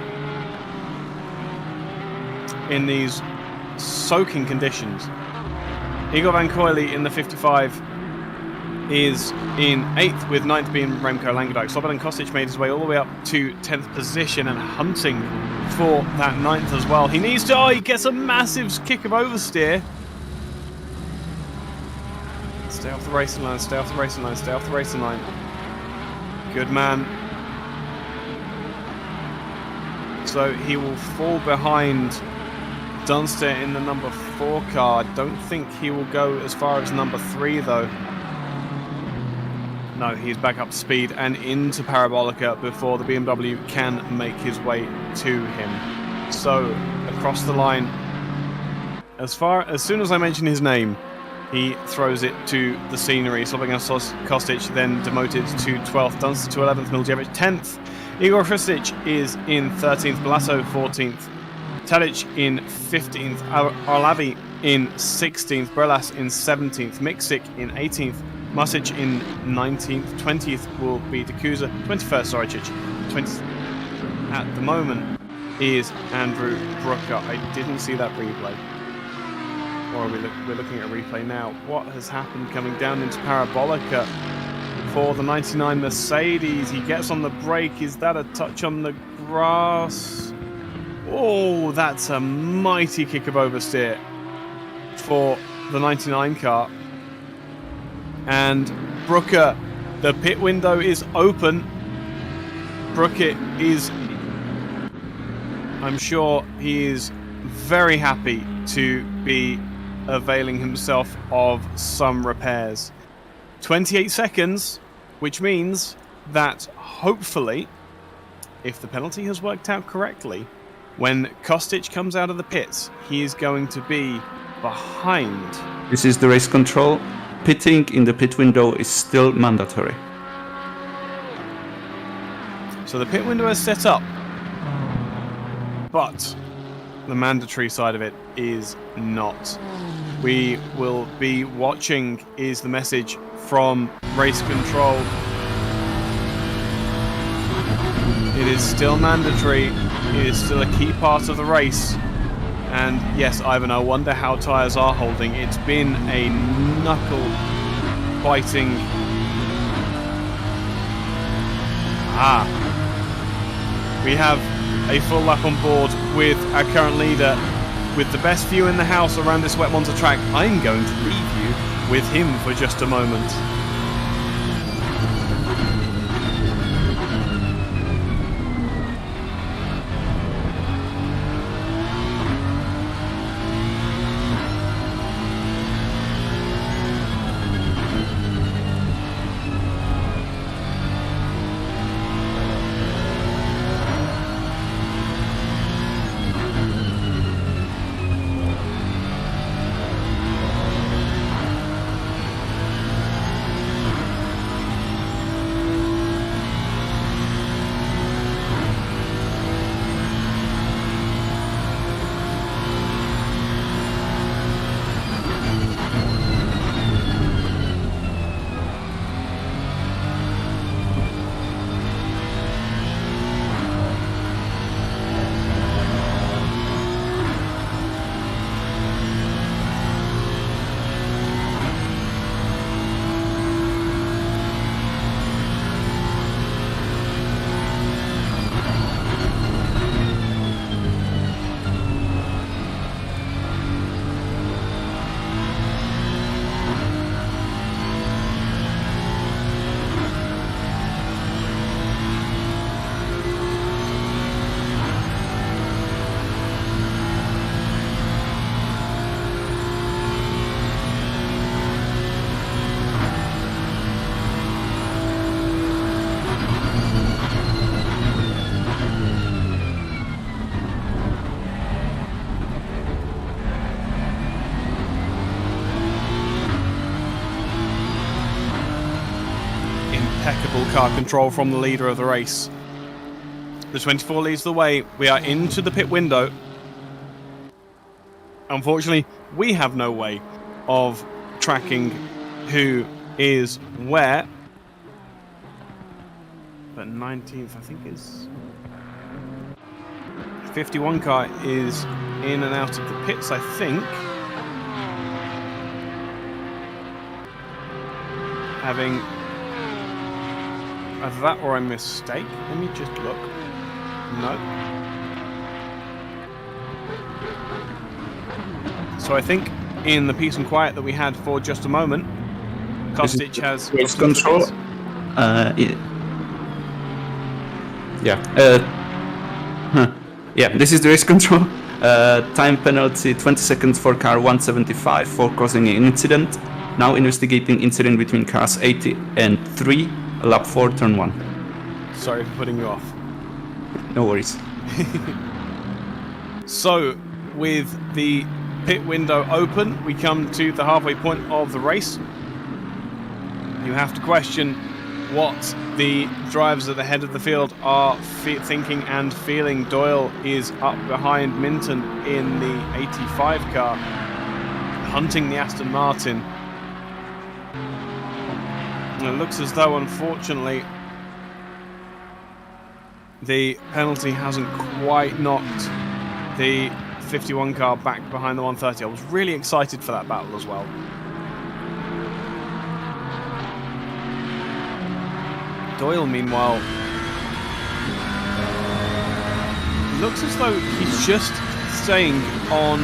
in these soaking conditions. Igor Van Coyle in the 55 is in 8th, with 9th being Remco Langendijk. Slobodan Kostic made his way all the way up to 10th position and hunting for that 9th as well. He needs to, he gets a massive kick of oversteer. Stay off the racing line, stay off the racing line, stay off the racing line. Good man. So he will fall behind Dunster in the number 4 car. Don't think he will go as far as number 3 though. No, he's back up to speed and into Parabolica before the BMW can make his way to him. So, across the line, as soon as I mention his name, he throws it to the scenery. Slobodan Kostic then demoted to 12th, Dunster to 11th, Miljevic 10th. Igor Hristic is in 13th, Balasso 14th, Tadic in 15th, Arlavi in 16th, Brelas in 17th, Miksik in 18th, Masic in 19th, 20th will be D'Couza, 21st, sorry, 20th at the moment is Andrew Brooker. I didn't see that replay. Or we're looking at a replay now. What has happened coming down into Parabolica for the 99 Mercedes? He gets on the brake. Is that a touch on the grass? Oh, that's a mighty kick of oversteer for the 99 car. And Brooker, the pit window is open. Brooker is, I'm sure he is very happy to be availing himself of some repairs. 28 seconds, which means that hopefully, if the penalty has worked out correctly, when Kostic comes out of the pits, he is going to be behind. This is the race control. Pitting in the pit window is still mandatory. So the pit window is set up, but the mandatory side of it is not. We will be watching, is the message from race control. It is still mandatory. It is still a key part of the race. And yes, Ivan, I wonder how tyres are holding. It's been a knuckle-biting... We have a full lap on board with our current leader, with the best view in the house around this wet Monza track. I'm going to leave you with him for just a moment. car control from the leader of the race. The 24 leads the way. We are into the pit window. Unfortunately, we have no way of tracking who is where. But 19th, I think, is... 51 car is in and out of the pits, I think. Having either that or a mistake. Let me just look. No. So I think in the peace and quiet that we had for just a moment, Kostic has race control. Yeah, this is the race control. Time penalty 20 seconds for car 175 for causing an incident. Now investigating incident between cars 80 and 3, lap 4, turn 1. Sorry for putting you off. No worries. So, with the pit window open, we come to the halfway point of the race. You have to question what the drivers at the head of the field are thinking and feeling. Doyle is up behind Minton in the 85 car, hunting the Aston Martin. And it looks as though, unfortunately, the penalty hasn't quite knocked the 51 car back behind the 130. I was really excited for that battle as well. Doyle, meanwhile, looks as though he's just staying on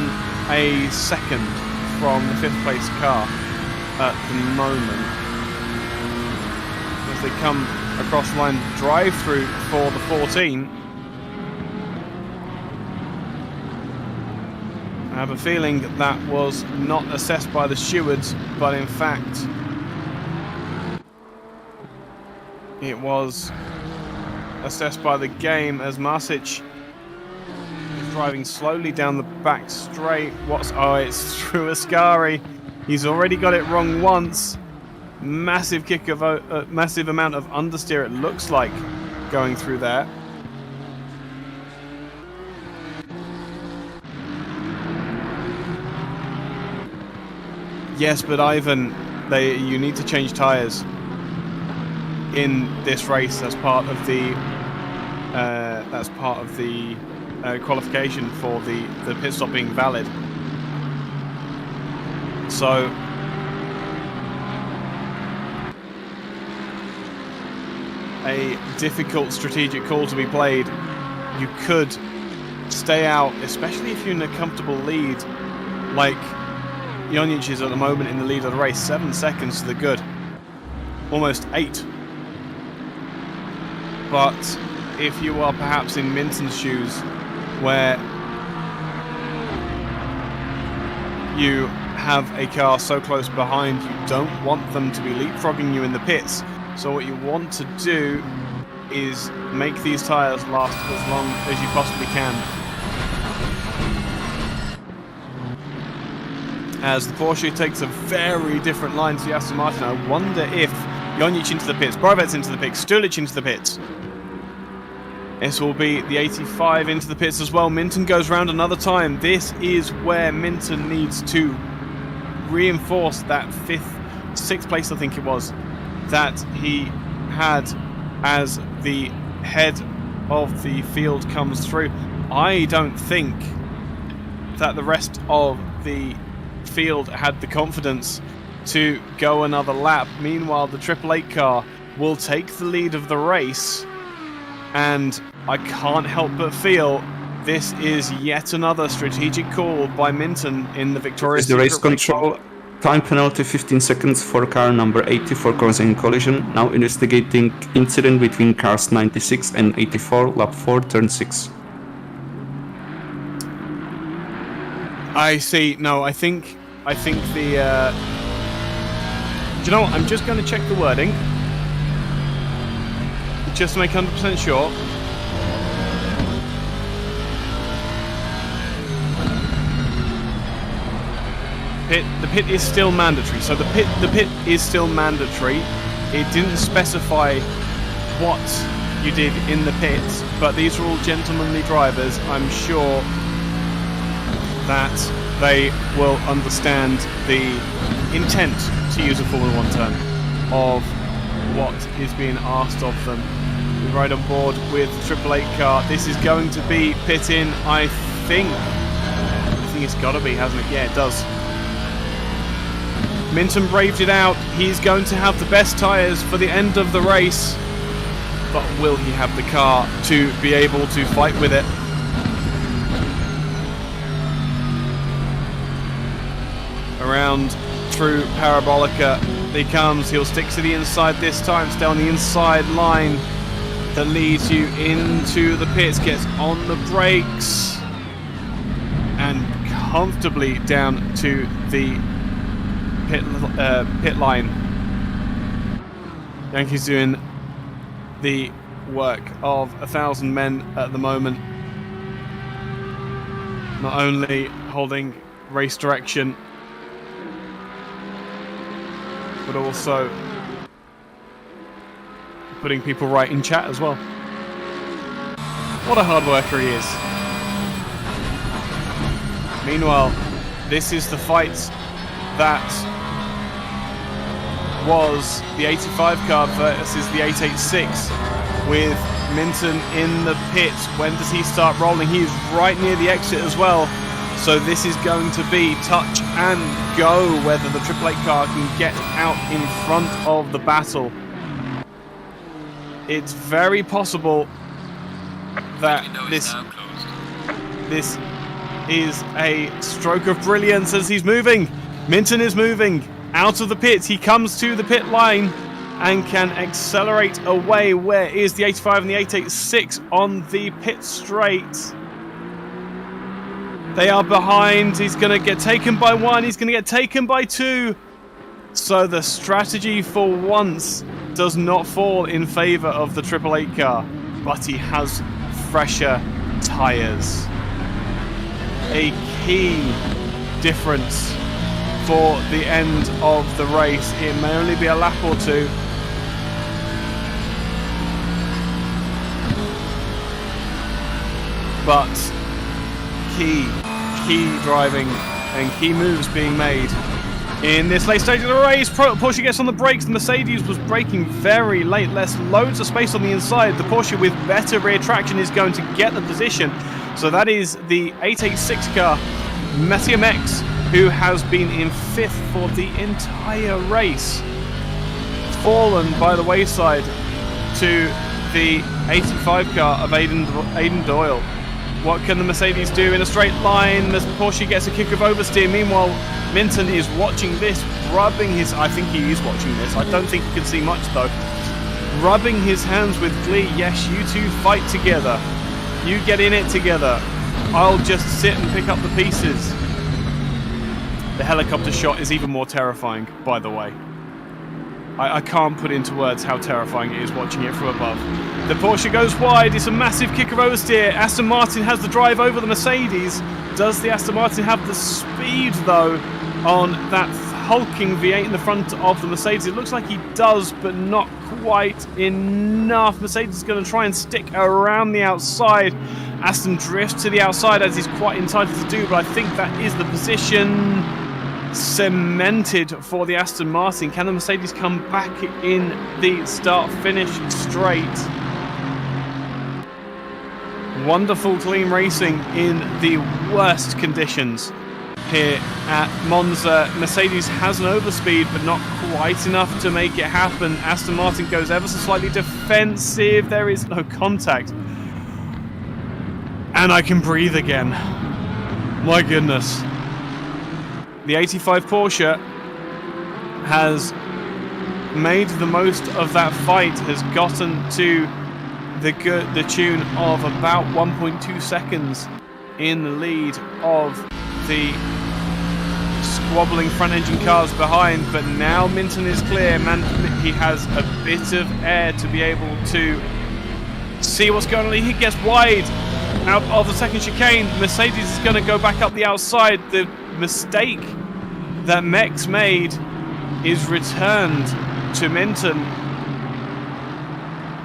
a second from the 5th place car at the moment. As they come across the line drive through for the 14. I have a feeling that was not assessed by the stewards, but in fact it was assessed by the game, as Masic is driving slowly down the back straight. It's through Ascari. He's already got it wrong once. Massive kick of massive amount of understeer, it looks like, going through there. Yes, but Ivan, you need to change tyres in this race. That's part of the qualification for the pit stop being valid. So a difficult strategic call to be played. You could stay out, especially if you're in a comfortable lead, like Jonic is at the moment in the lead of the race. 7 seconds to the good, almost 8. But if you are perhaps in Minton's shoes, where you have a car so close behind, you don't want them to be leapfrogging you in the pits. So what you want to do is make these tyres last as long as you possibly can. As the Porsche takes a very different line to the Aston Martin, I wonder if Jonic into the pits, Borovets into the pits, Stulic into the pits. This will be the 85 into the pits as well. Minton goes round another time. This is where Minton needs to reinforce that 6th place, I think it was, that he had as the head of the field comes through. I don't think that the rest of the field had the confidence to go another lap. Meanwhile, the 888 car will take the lead of the race, and I can't help but feel this is yet another strategic call by Minton in the victorious. The race control. Time penalty 15 seconds for car number 80 for causing collision. Now investigating incident between cars 96 and 84, lap 4, turn 6. I see. No, I think the... Do you know what? I'm just going to check the wording, just to make 100% sure. The pit is still mandatory. So the pit is still mandatory. It didn't specify what you did in the pits, but these are all gentlemanly drivers. I'm sure that they will understand the intent, to use a Formula 1 term, of what is being asked of them. We ride on board with the 888 car. This is going to be pit-in, I think it's got to be, hasn't it? Yeah, it does. Minton braved it out. He's going to have the best tyres for the end of the race. But will he have the car to be able to fight with it? Around through Parabolica he comes. He'll stick to the inside this time. Stay on the inside line that leads you into the pits. Gets on the brakes and comfortably down to the pit line. Yankees doing the work of 1,000 men at the moment. Not only holding race direction, but also putting people right in chat as well. What a hard worker he is. Meanwhile, this is the fight that was the 85 car versus the 886, with Minton in the pits. When does he start rolling? He is right near the exit as well. So this is going to be touch and go whether the 888 car can get out in front of the battle. It's very possible that this is a stroke of brilliance as he's moving. Minton is moving out of the pits. He comes to the pit line and can accelerate away. Where is the 85 and the 886 on the pit straight? They are behind. He's going to get taken by one. He's going to get taken by two. So the strategy for once does not fall in favour of the 888 car. But he has fresher tyres. A key difference for the end of the race. It may only be a lap or two. But key driving and key moves being made in this late stage of the race. Porsche gets on the brakes. The Mercedes was braking very late. Loads of space on the inside. The Porsche with better rear traction is going to get the position. So that is the 886 car, Mattia Mex, who has been in 5th for the entire race. Fallen by the wayside to the 85 car of Aidan Doyle. What can the Mercedes do in a straight line? The Porsche gets a kick of oversteer. Meanwhile, Minton is watching this, rubbing his... I think he is watching this. I don't think he can see much, though. Rubbing his hands with glee. Yes, you two fight together. You get in it together. I'll just sit and pick up the pieces. The helicopter shot is even more terrifying, by the way. I can't put into words how terrifying it is watching it from above. The Porsche goes wide. It's a massive kick of oversteer. Aston Martin has the drive over the Mercedes. Does the Aston Martin have the speed, though, on that hulking V8 in the front of the Mercedes? It looks like he does, but not quite enough. Mercedes is going to try and stick around the outside. Aston drifts to the outside, as he's quite entitled to do, but I think that is the position cemented for the Aston Martin. Can the Mercedes come back in the start-finish straight? Wonderful clean racing in the worst conditions here at Monza. Mercedes has an overspeed, but not quite enough to make it happen. Aston Martin goes ever so slightly defensive. There is no contact. And I can breathe again. My goodness. The 85 Porsche has made the most of that fight, has gotten to the tune of about 1.2 seconds in the lead of the squabbling front engine cars behind, but now Minton is clear. He has a bit of air to be able to see what's going on. He gets wide out of the second chicane. Mercedes is going to go back up the outside. The mistake that Mex made is returned to Minton.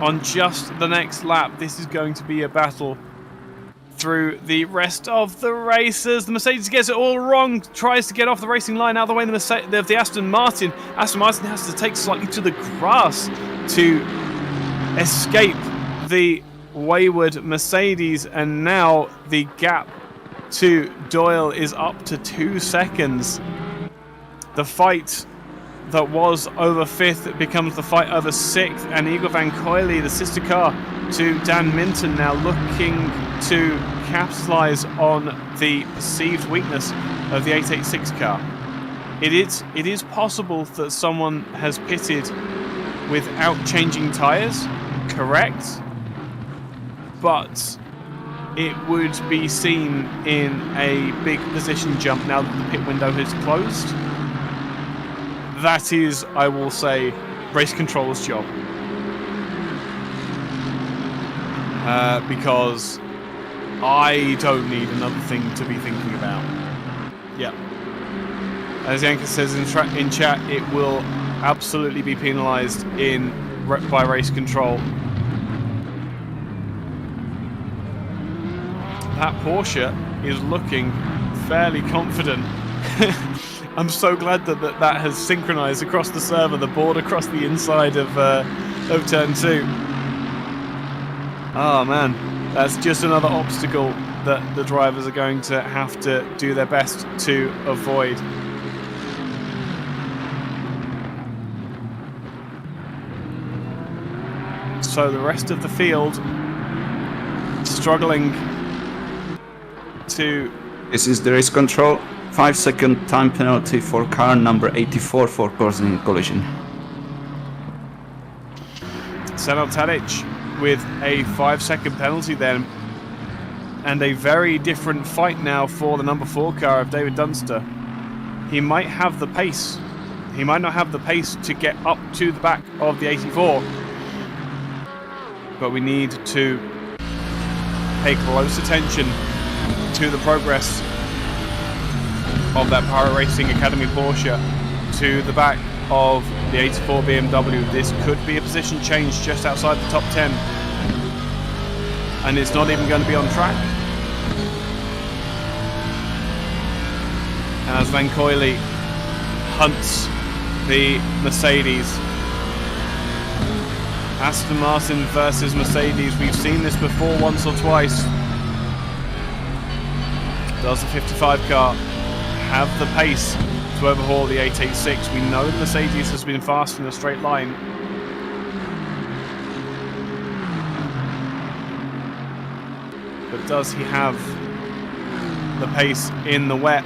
on just the next lap. This is going to be a battle through the rest of the races. The Mercedes gets it all wrong, tries to get off the racing line out of the way of the Aston Martin. Aston Martin has to take slightly to the grass to escape the wayward Mercedes, and now the gap to Doyle is up to 2 seconds. The fight that was over 5th becomes the fight over 6th, and Igor Van Coyle, the sister car to Dan Minton, now looking to capitalise on the perceived weakness of the 886 car. It is possible that someone has pitted without changing tyres, correct? But it would be seen in a big position jump now that the pit window has closed. That is, I will say, race controller's job. Because I don't need another thing to be thinking about. Yeah. As Yanka says in chat, it will absolutely be penalised by race control. That Porsche is looking fairly confident. I'm so glad that has synchronized across the server, the board across the inside of turn 2. Oh man, that's just another obstacle that the drivers are going to have to do their best to avoid. So the rest of the field struggling to... This is the race control. 5-second time penalty for car number 84 for causing collision. Senel Tadic with a 5-second penalty then. And a very different fight now for the number 4 car of David Dunster. He might have the pace. He might not have the pace to get up to the back of the 84. But we need to pay close attention to the progress of that Pirate Racing Academy Porsche to the back of the 84 BMW. This could be a position change just outside the top 10. And it's not even going to be on track. As Van Coyle hunts the Mercedes. Aston Martin versus Mercedes. We've seen this before once or twice. Does the 55 car have the pace to overhaul the 886? We know the Mercedes has been fast in a straight line. But does he have the pace in the wet?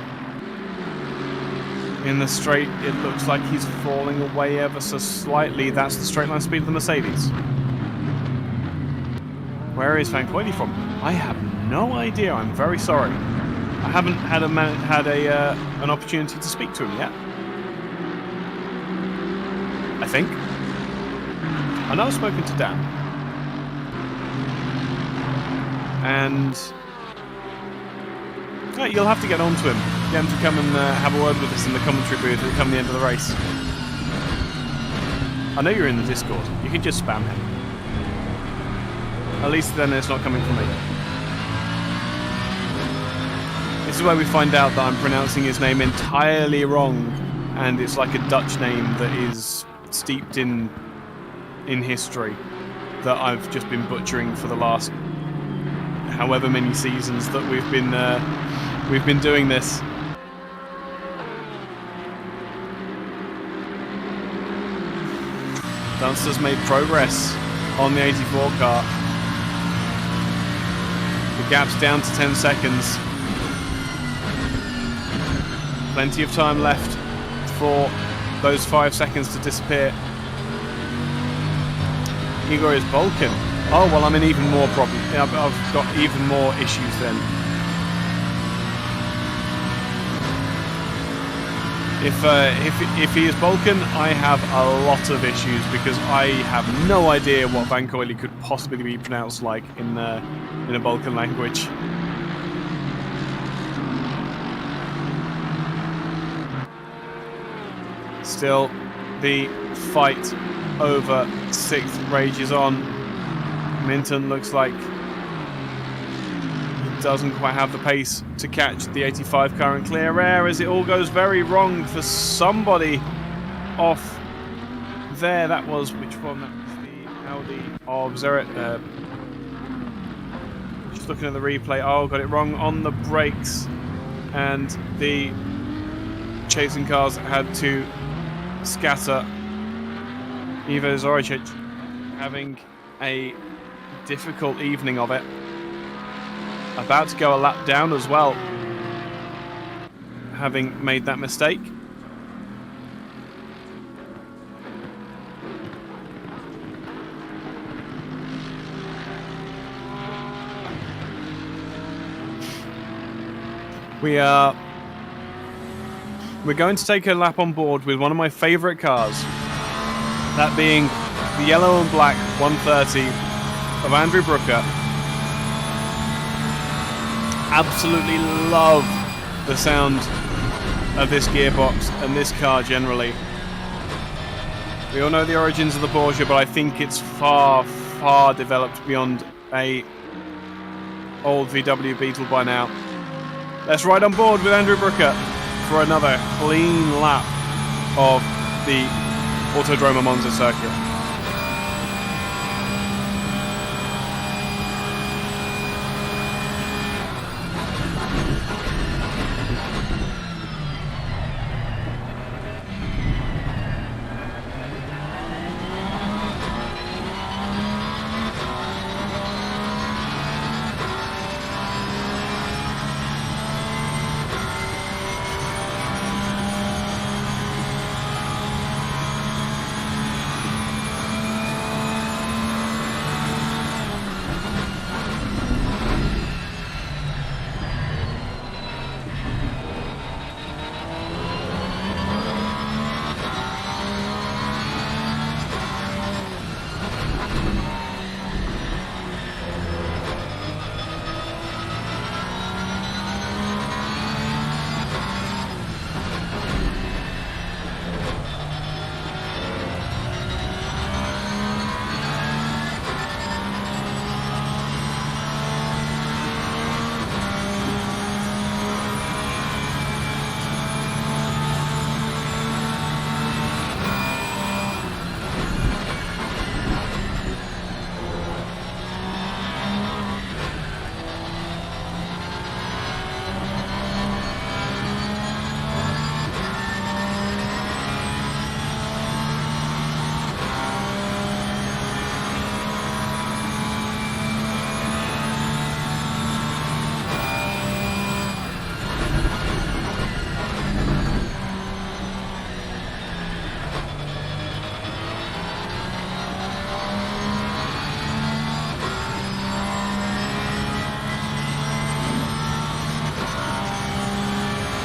In the straight, it looks like he's falling away ever so slightly. That's the straight line speed of the Mercedes. Where is Van Coyle from? I have no idea. I'm very sorry. I haven't had an opportunity to speak to him yet. I think. I know I've spoken to Dan. And you'll have to get on to him. Get him to come and have a word with us in the commentary booth at the end of the race. I know you're in the Discord. You can just spam him. At least then it's not coming from me. This is where we find out that I'm pronouncing his name entirely wrong, and it's like a Dutch name that is steeped in history that I've just been butchering for the last however many seasons that we've been doing this. Dunster's made progress on the 84 car. The gap's down to 10 seconds. Plenty of time left for those 5 seconds to disappear. Igor is Balkan. Oh, well, I'm in even more problem. I've got even more issues then. If he is Balkan, I have a lot of issues because I have no idea what Van Coyle could possibly be pronounced like in a Balkan language. Still, the fight over 6th rages on. Minton looks like he doesn't quite have the pace to catch the 85 car and clear air as it all goes very wrong for somebody off there. That was, which one? That was the Audi of Zeret. Just looking at the replay. Oh, got it wrong on the brakes. And the chasing cars had to scatter. Ivo Zoricic having a difficult evening of it. About to go a lap down as well, having made that mistake. We're going to take a lap on board with one of my favourite cars, that being the yellow and black 130 of Andrew Brooker. Absolutely love the sound of this gearbox and this car generally. We all know the origins of the Porsche, but I think it's far, far developed beyond a old VW Beetle by now. Let's ride on board with Andrew Brooker for another clean lap of the Autodromo Monza circuit.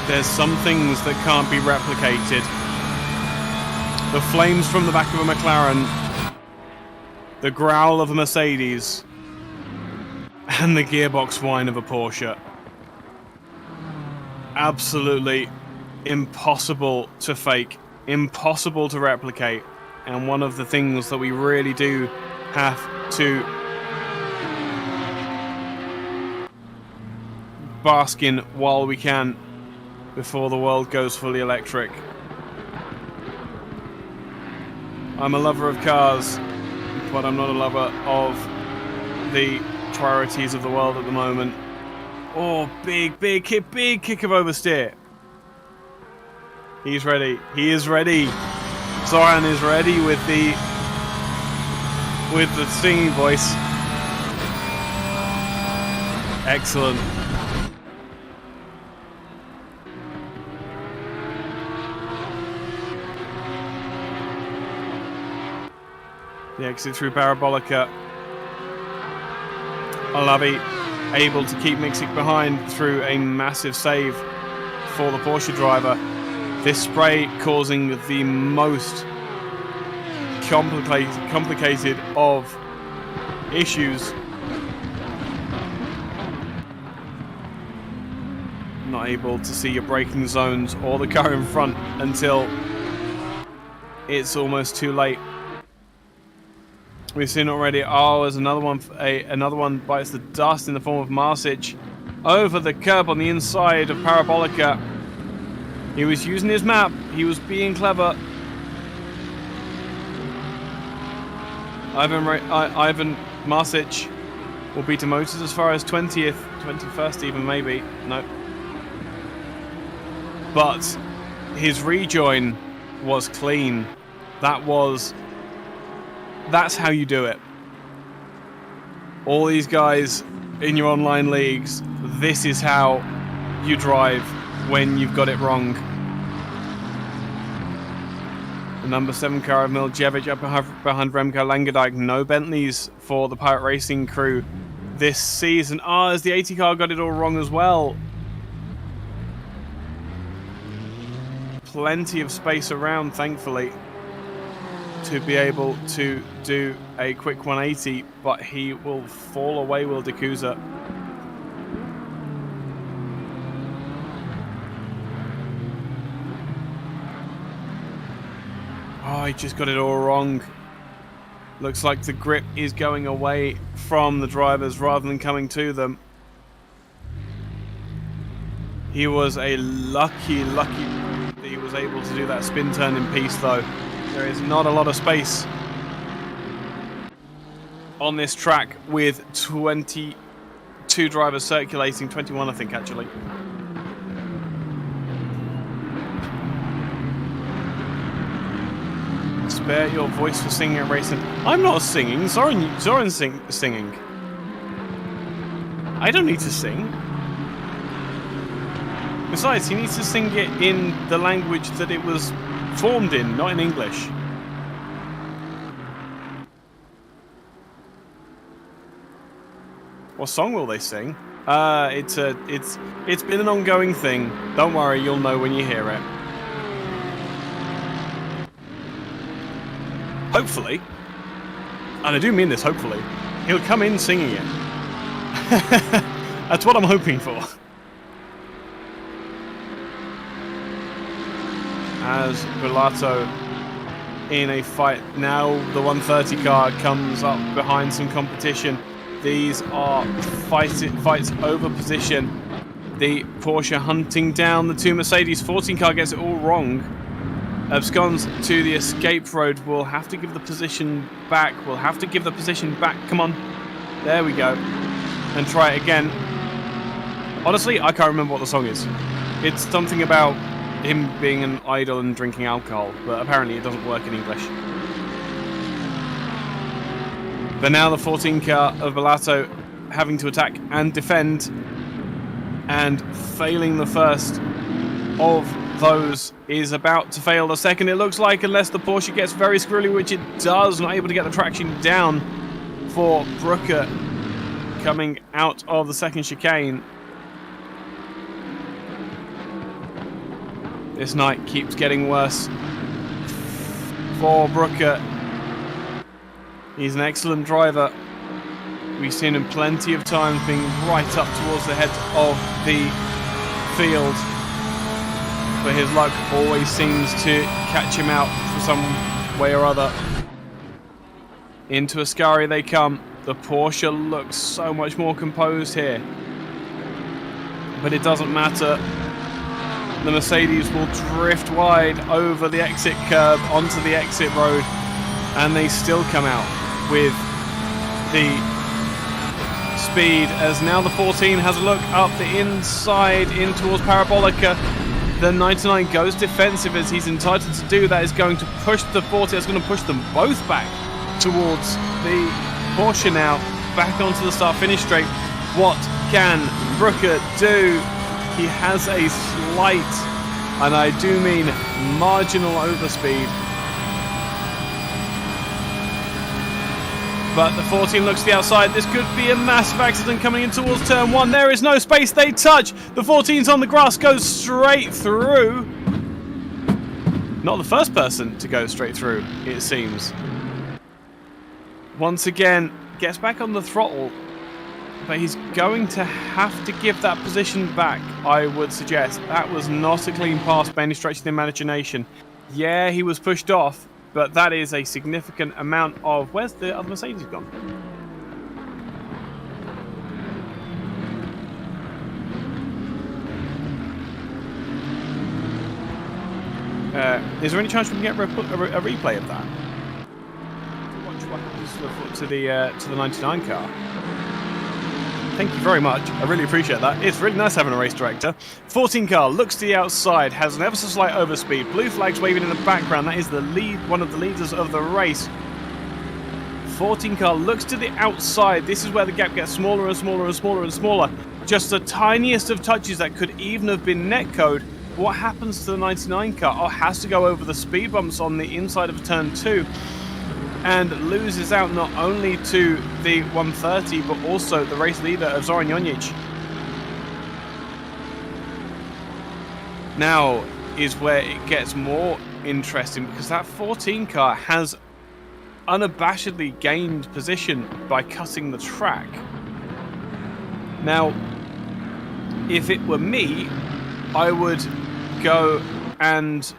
There's some things that can't be replicated. The flames from the back of a McLaren, the growl of a Mercedes, and the gearbox whine of a Porsche. Absolutely impossible to fake, impossible to replicate, and one of the things that we really do have to bask in while we can before the world goes fully electric. I'm a lover of cars, but I'm not a lover of the priorities of the world at the moment. Oh, big kick of oversteer. He's ready. He is ready. Zoran is ready with the singing voice. Excellent. The exit through Parabolica. Alavi able to keep Mixic behind through a massive save for the Porsche driver. This spray causing the most complicated of issues. Not able to see your braking zones or the car in front until it's almost too late. We've seen already. Oh, there's another one. Another one bites the dust in the form of Marsic over the curb on the inside of Parabolica. He was using his map. He was being clever. Ivan Marsic will be demoted as far as 20th, 21st even maybe. No. But his rejoin was clean. That's how you do it. All these guys in your online leagues, this is how you drive when you've got it wrong. The number 7 car of Miljevic up behind Remco Langendijk. No Bentleys for the Pirate Racing crew this season. As the 80 car got it all wrong as well. Plenty of space around, thankfully, to be able to do a quick 180, but he will fall away, Will D'Couza. Oh, he just got it all wrong. Looks like the grip is going away from the drivers rather than coming to them. He was a lucky that he was able to do that spin turn in peace, though. There is not a lot of space on this track with 22 drivers circulating, 21 I think actually. Spare your voice for singing at racing. I'm not singing. Zoran's singing. I don't need to sing. Besides, he needs to sing it in the language that it was formed in, not in English. What song will they sing? It's been an ongoing thing. Don't worry, you'll know when you hear it. Hopefully, and I do mean this, hopefully, he'll come in singing it. That's what I'm hoping for. As Bellato in a fight. Now the 130 car comes up behind some competition. These are fights over position. The Porsche hunting down the two Mercedes. 14 car gets it all wrong. Absconds to the escape road. We'll have to give the position back. Come on. There we go. And try it again. Honestly, I can't remember what the song is. It's something about him being an idol and drinking alcohol, but apparently it doesn't work in English. But now the 14 car of Bellato having to attack and defend, and failing the first of those is about to fail the second, it looks like, unless the Porsche gets very squirrely, which it does. Not able to get the traction down for Brooker coming out of the second chicane. This night keeps getting worse for Brooker. He's an excellent driver. We've seen him plenty of times being right up towards the head of the field. But his luck always seems to catch him out for some way or other. Into Ascari they come. The Porsche looks so much more composed here. But it doesn't matter. The Mercedes will drift wide over the exit curb onto the exit road, and they still come out with the speed, as now the 14 has a look up the inside in towards Parabolica. The 99 goes defensive, as he's entitled to do. That is going to push the 40. That's going to push them both back towards the Porsche now, back onto the start-finish straight. What can Brooker do? He has a slight, and I do mean marginal, overspeed. But the 14 looks to the outside. This could be a massive accident coming in towards turn 1. There is no space. They touch. The 14's on the grass, goes straight through. Not the first person to go straight through, it seems. Once again, gets back on the throttle. But he's going to have to give that position back, I would suggest. That was not a clean pass by any stretch of the imagination. Yeah, he was pushed off, But that is a significant amount of... Where's the other Mercedes gone? Is there any chance we can get a replay of that? Watch what happens to the 99 car. Thank you very much. I really appreciate that. It's really nice having a race director. 14 car looks to the outside, has an ever so slight overspeed. Blue flags waving in the background. That is the lead, one of the leaders of the race. 14 car looks to the outside. This is where the gap gets smaller and smaller and smaller and smaller. Just the tiniest of touches that could even have been netcode. What happens to the 99 car? Oh, has to go over the speed bumps on the inside of turn 2 and loses out not only to the 130 but also the race leader of Zoran Jonjic. Now is where it gets more interesting, because that 14 car has unabashedly gained position by cutting the track. Now, if it were me, I would go and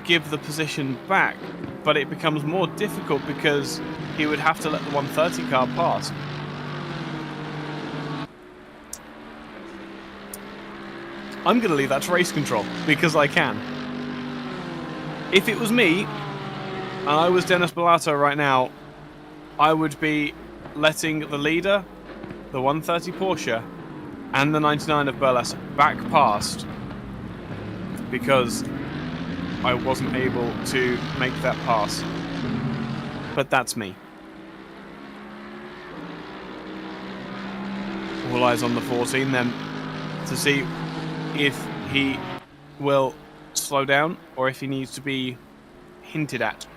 give the position back, but it becomes more difficult because he would have to let the 130 car pass. I'm going to leave that to race control because I can. If it was me and I was Dennis Bellato right now, I would be letting the leader, the 130 Porsche, and the 99 of Burles back past because I wasn't able to make that pass. But that's me. All eyes on the 14 then to see if he will slow down or if he needs to be hinted at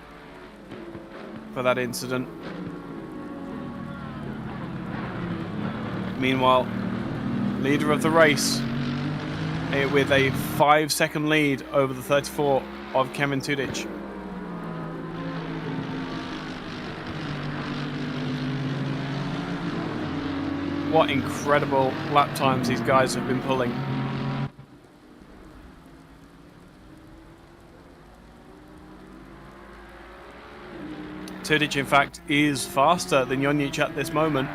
for that incident. Meanwhile, leader of the race with a 5-second lead over the 34 of Kevin Tudic. What incredible lap times these guys have been pulling. Tudic, in fact, is faster than Jonjic at this moment.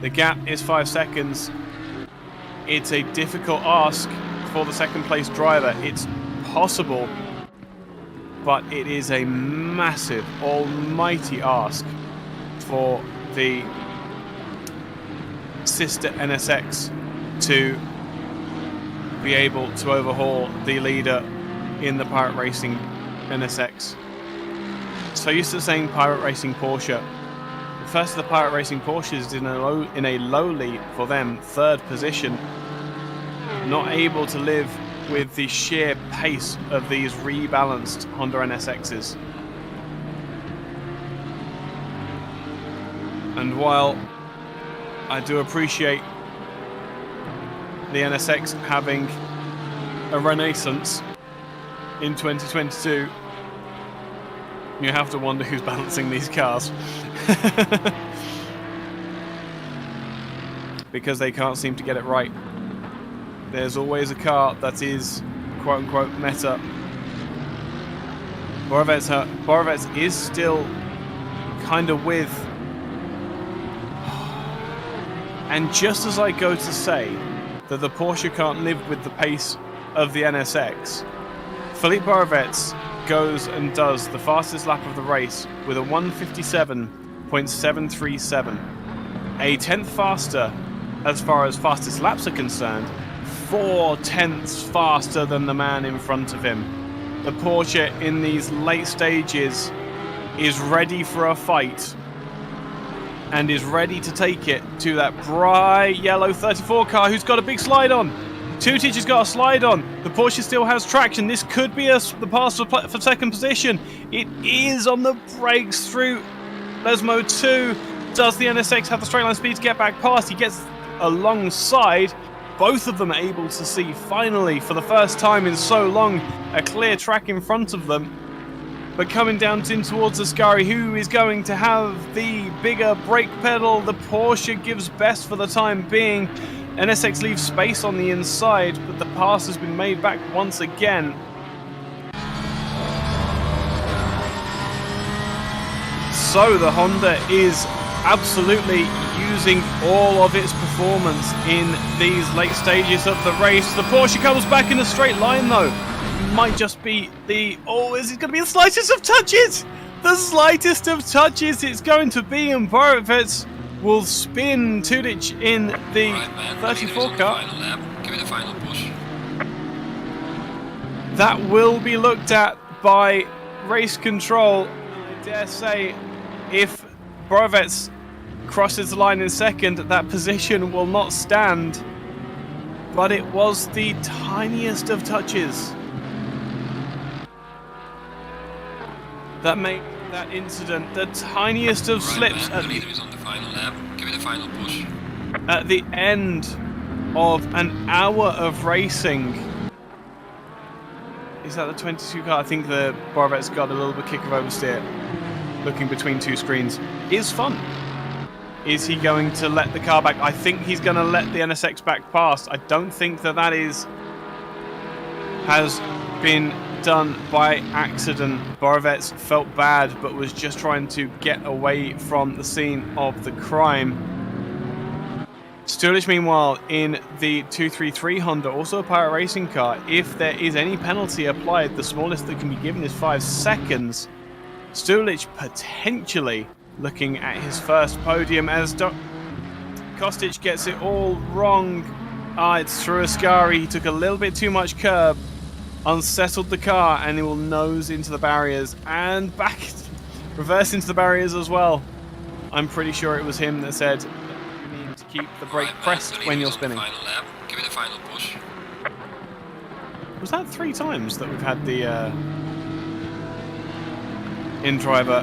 The gap is 5 seconds. It's a difficult ask for the second place driver. It's possible, but it is a massive, almighty ask for the sister NSX to be able to overhaul the leader in the Pirate Racing NSX. So used to saying Pirate Racing Porsche. The first of the Pirate Racing Porsches in a lowly, for them, third position. Not able to live with the sheer pace of these rebalanced Honda NSXs. And while I do appreciate the NSX having a renaissance in 2022, you have to wonder who's balancing these cars. Because they can't seem to get it right. There's always a car that is quote-unquote meta. Borovets is still kind of with. And just as I go to say that the Porsche can't live with the pace of the NSX, Philippe Borovets goes and does the fastest lap of the race with a 1:57.737. A tenth faster as far as fastest laps are concerned. 4 tenths faster than the man in front of him. The Porsche in these late stages is ready for a fight and is ready to take it to that bright yellow 34 car who's got a big slide on. Tudic has got a slide on. The Porsche still has traction. This could be the pass for second position. It is on the brakes through Lesmo 2. Does the NSX have the straight line speed to get back past? He gets alongside. Both of them are able to see, finally, for the first time in so long, a clear track in front of them. But coming down in towards Ascari, who is going to have the bigger brake pedal? The Porsche gives best for the time being. NSX leaves space on the inside, but the pass has been made back once again. so the Honda is absolutely using all of its performance in these late stages of the race. The Porsche comes back in a straight line though. Might just be the... Oh, is it going to be the slightest of touches? The slightest of touches it's going to be, and Borovic will spin Tudic in the 34 car. Give it a final push. That will be looked at by race control. I dare say if Borovic crosses the line in second, that position will not stand. But it was the tiniest of touches that made that incident, the tiniest of slips The leader is on the final lap. Give it a final push. at the end of an hour of racing. Is that the 22 car? I think the Borovic's got a little bit kick of oversteer. Looking between two screens is fun. Is he going to let the car back? I think he's going to let the NSX back past. I don't think that has been done by accident. Borovic felt bad, but was just trying to get away from the scene of the crime. Stulic, meanwhile, in the 233 Honda, also a Pirate Racing car. If there is any penalty applied, the smallest that can be given is 5 seconds. Stulic potentially looking at his first podium as Kostic gets it all wrong. It's through Ascari. He took a little bit too much curb, unsettled the car, and he will nose into the barriers and back, reverse into the barriers as well. I'm pretty sure it was him that said you need to keep the brake pressed when you're spinning. Final lap. Give it a final push. Was that 3 times that we've had the in-driver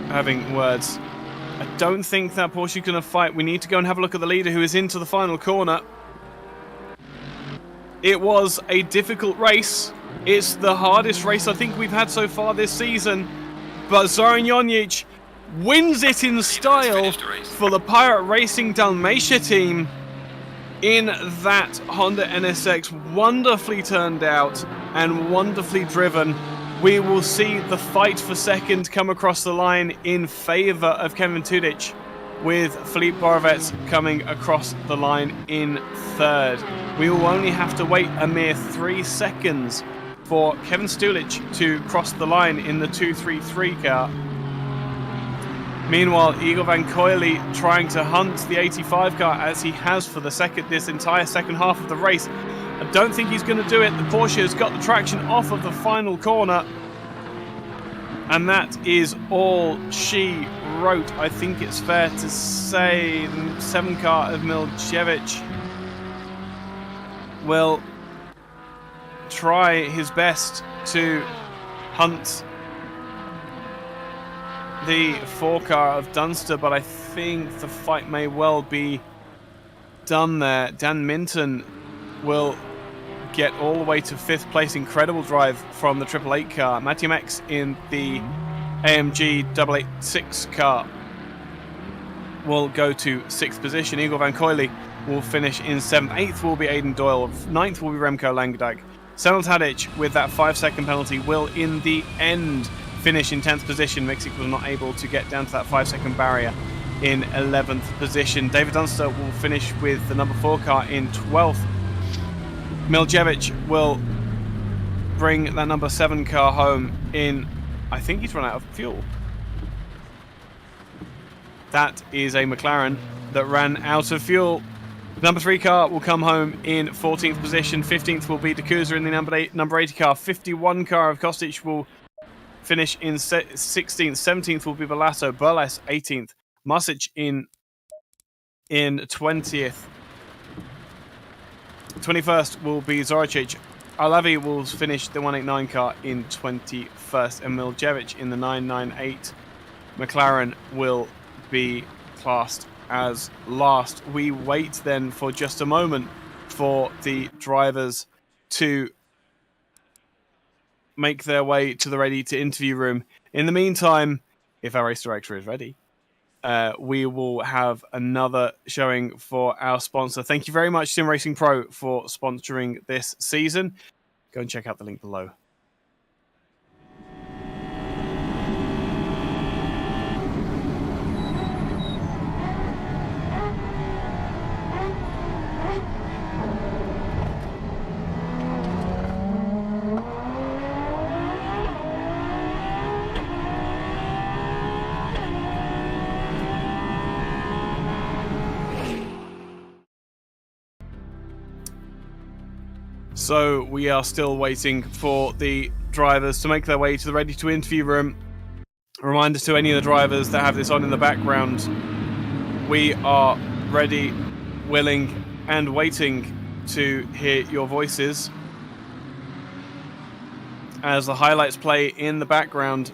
having words? I don't think that Porsche is going to fight. We need to go and have a look at the leader, who is into the final corner. It was a difficult race. It's the hardest race I think we've had so far this season. But Zoran Jonjic wins it in style for the Pirate Racing Dalmatia team in that Honda NSX. Wonderfully turned out and wonderfully driven. We will see the fight for second come across the line in favour of Kevin Tudic, with Filip Borovic coming across the line in third. We will only have to wait a mere 3 seconds for Kevin Stulic to cross the line in the 233 car. Meanwhile, Igor Van Coyle trying to hunt the 85 car, as he has for this entire second half of the race. I don't think he's going to do it. The Porsche has got the traction off of the final corner. And that is all she wrote. I think it's fair to say the 7 car of Miljevic will try his best to hunt the 4 car of Dunster, but I think the fight may well be done there. Dan Minton will get all the way to 5th place. Incredible drive from the 888 car. Matthew Mex in the AMG 886 car will go to 6th position. Igor Van Coyle will finish in 7th. 8th will be Aidan Doyle. 9th will be Remco Langedijk. Senel Tadic, with that 5-second penalty, will in the end finish in 10th position. Mixik was not able to get down to that 5-second barrier in 11th position. David Dunster will finish with the number 4 car in 12th. Miljevic will bring that number 7 car home in... I think he's run out of fuel. That is a McLaren that ran out of fuel. The number 3 car will come home in 14th position. 15th will be De Kooser in the number 80 car. 51 car of Kostic will finish in 16th. 17th will be Bellato. Burles 18th. Masic in 20th. 21st will be Zoricic. Alavi will finish the 189 car in 21st, and Miljevic in the 998 McLaren will be classed as last. We wait then for just a moment for the drivers to make their way to the ready to interview room. In the meantime, if our race director is ready, we will have another showing for our sponsor. Thank you very much, Sim Racing Pro, for sponsoring this season. Go and check out the link below. So we are still waiting for the drivers to make their way to the ready to interview room. A reminder to any of the drivers that have this on in the background, we are ready, willing, and waiting to hear your voices as the highlights play in the background.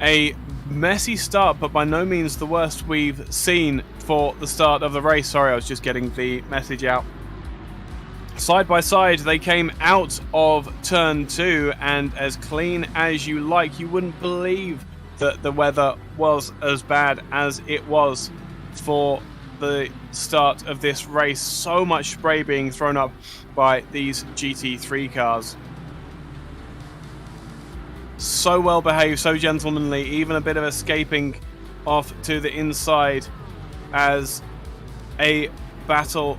A messy start, but by no means the worst we've seen for the start of the race. Sorry, I was just getting the message out. Side by side, they came out of turn 2, and as clean as you like. You wouldn't believe that the weather was as bad as it was for the start of this race. So much spray being thrown up by these GT3 cars. So well behaved, so gentlemanly, even a bit of escaping off to the inside as a battle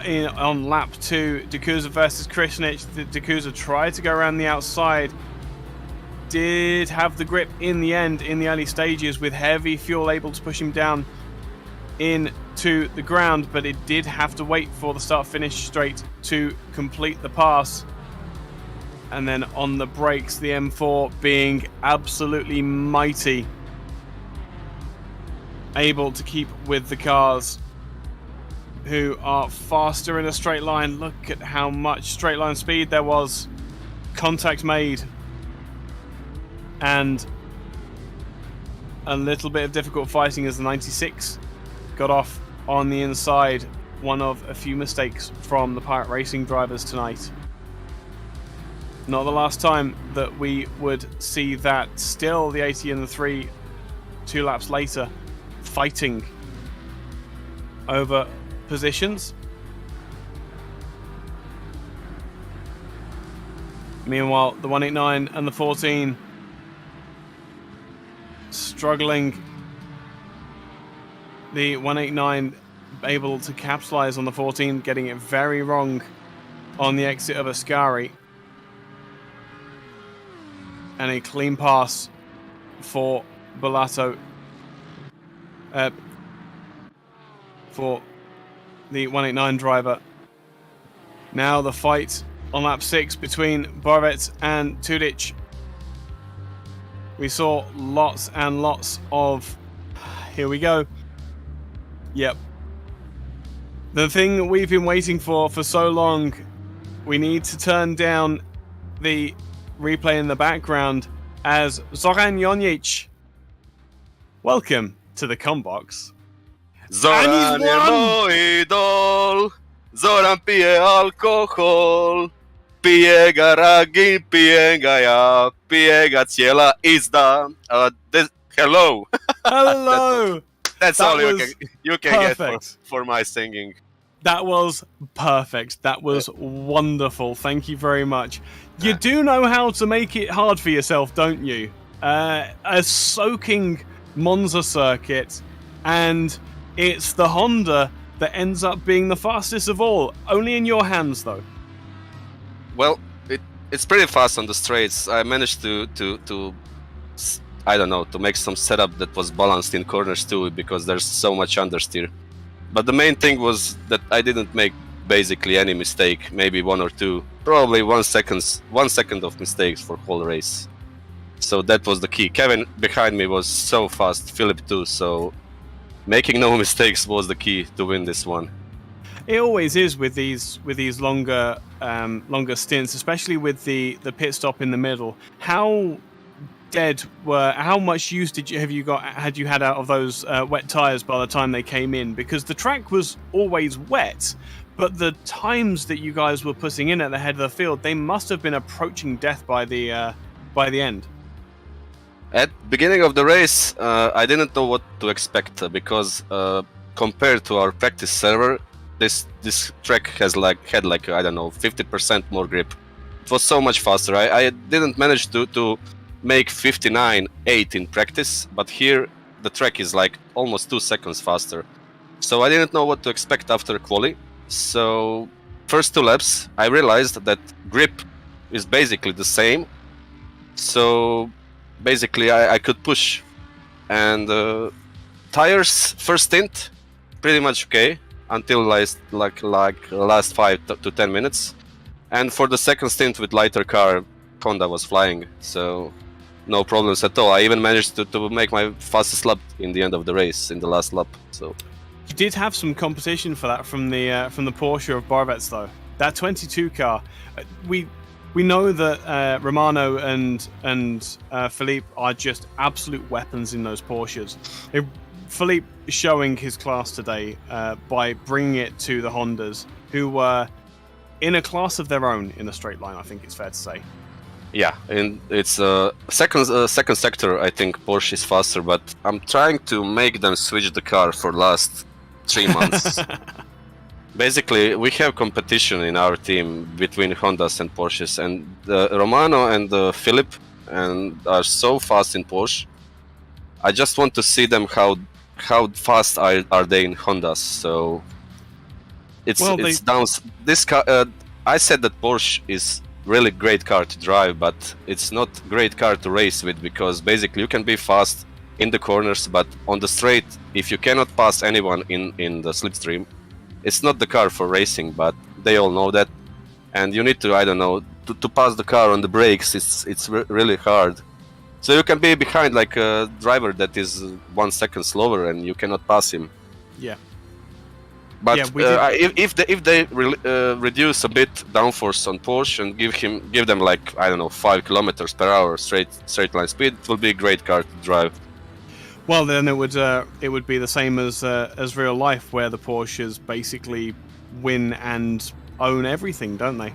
on lap 2. Dakuza versus Krishnich. Dakuza tried to go around the outside, did have the grip in the end in the early stages with heavy fuel able to push him down into the ground, but it did have to wait for the start-finish straight to complete the pass. And then on the brakes, the M4 being absolutely mighty, able to keep with the cars who are faster in a straight line. Look at how much straight line speed there was. Contact made. And a little bit of difficult fighting as the 96 got off on the inside. One of a few mistakes from the Pirate Racing drivers tonight. Not the last time that we would see that. Still the 80 and the 3 2 laps later fighting over positions. Meanwhile, the 189 and the 14 struggling. The 189 able to capitalize on the 14, getting it very wrong on the exit of Ascari. And a clean pass for Bellato. For the 189 driver. Now the fight on lap 6 between Bovet and Tudic. We saw lots and lots of... Here we go. Yep. The thing we've been waiting for so long. We need to turn down the replay in the background as Zoran Jonic. Welcome to the Combox. Zoran je mój idol, Zoran pije alkohol, pije ga Ragin, pije ga ja, pije ga cijela ISDA. Hello. Hello. That's all you can perfect. get for my singing. That was perfect. That was wonderful. Thank you very much. You do know how to make it hard for yourself, don't you? A soaking Monza circuit, and it's the Honda that ends up being the fastest of all. Only in your hands, though. Well, it's pretty fast on the straights. I managed to I don't know, to make some setup that was balanced in corners too, because there's so much understeer. But the main thing was that I didn't make basically any mistake, maybe one or two, probably 1 second of mistakes for whole race. So that was the key. Kevin behind me was so fast, Philip too, so making no mistakes was the key to win this one. It always is with these longer stints, especially with the pit stop in the middle. How much use had you had out of those wet tires by the time they came in? Because the track was always wet, but the times that you guys were putting in at the head of the field, they must have been approaching death by the end. At beginning of the race, I didn't know what to expect because compared to our practice server, this track had like I don't know 50% more grip. It was so much faster. I didn't manage to make 59.8 in practice, but here the track is like almost 2 seconds faster. So I didn't know what to expect after quali. So first 2 laps, I realized that grip is basically the same. So basically I could push. And tires, first stint, pretty much okay until like last 5 to 10 minutes. And for the second stint with lighter car, Honda was flying. So no problems at all. I even managed to make my fastest lap in the end of the race, in the last lap. So You did have some competition for that from the Porsche of Barvet's though. That 22 car, we know that Romano and Philippe are just absolute weapons in those Porsches. Philippe showing his class today by bringing it to the Hondas, who were in a class of their own in the straight line. I think it's fair to say. yeah, and it's second sector. I think Porsche is faster, but I'm trying to make them switch the car for last 3 months. Basically, we have competition in our team between Hondas and Porsches, and Romano and Philippe and are so fast in Porsche. I just want to see them how fast are they in Hondas. So it's down. This car, I said that Porsche is really great car to drive, but it's not great car to race with, because basically you can be fast in the corners, but on the straight, if you cannot pass anyone in the slipstream, it's not the car for racing. But they all know that, and you need to, I don't know, to pass the car on the brakes. It's really hard. So you can be behind like a driver that is 1 second slower, and you cannot pass him. Yeah. But Yeah, if they reduce a bit downforce on Porsche and give them like, I don't know, 5 kilometers per hour straight line speed, it will be a great car to drive. Well, then it would be the same as real life, where the Porsches basically win and own everything, don't they?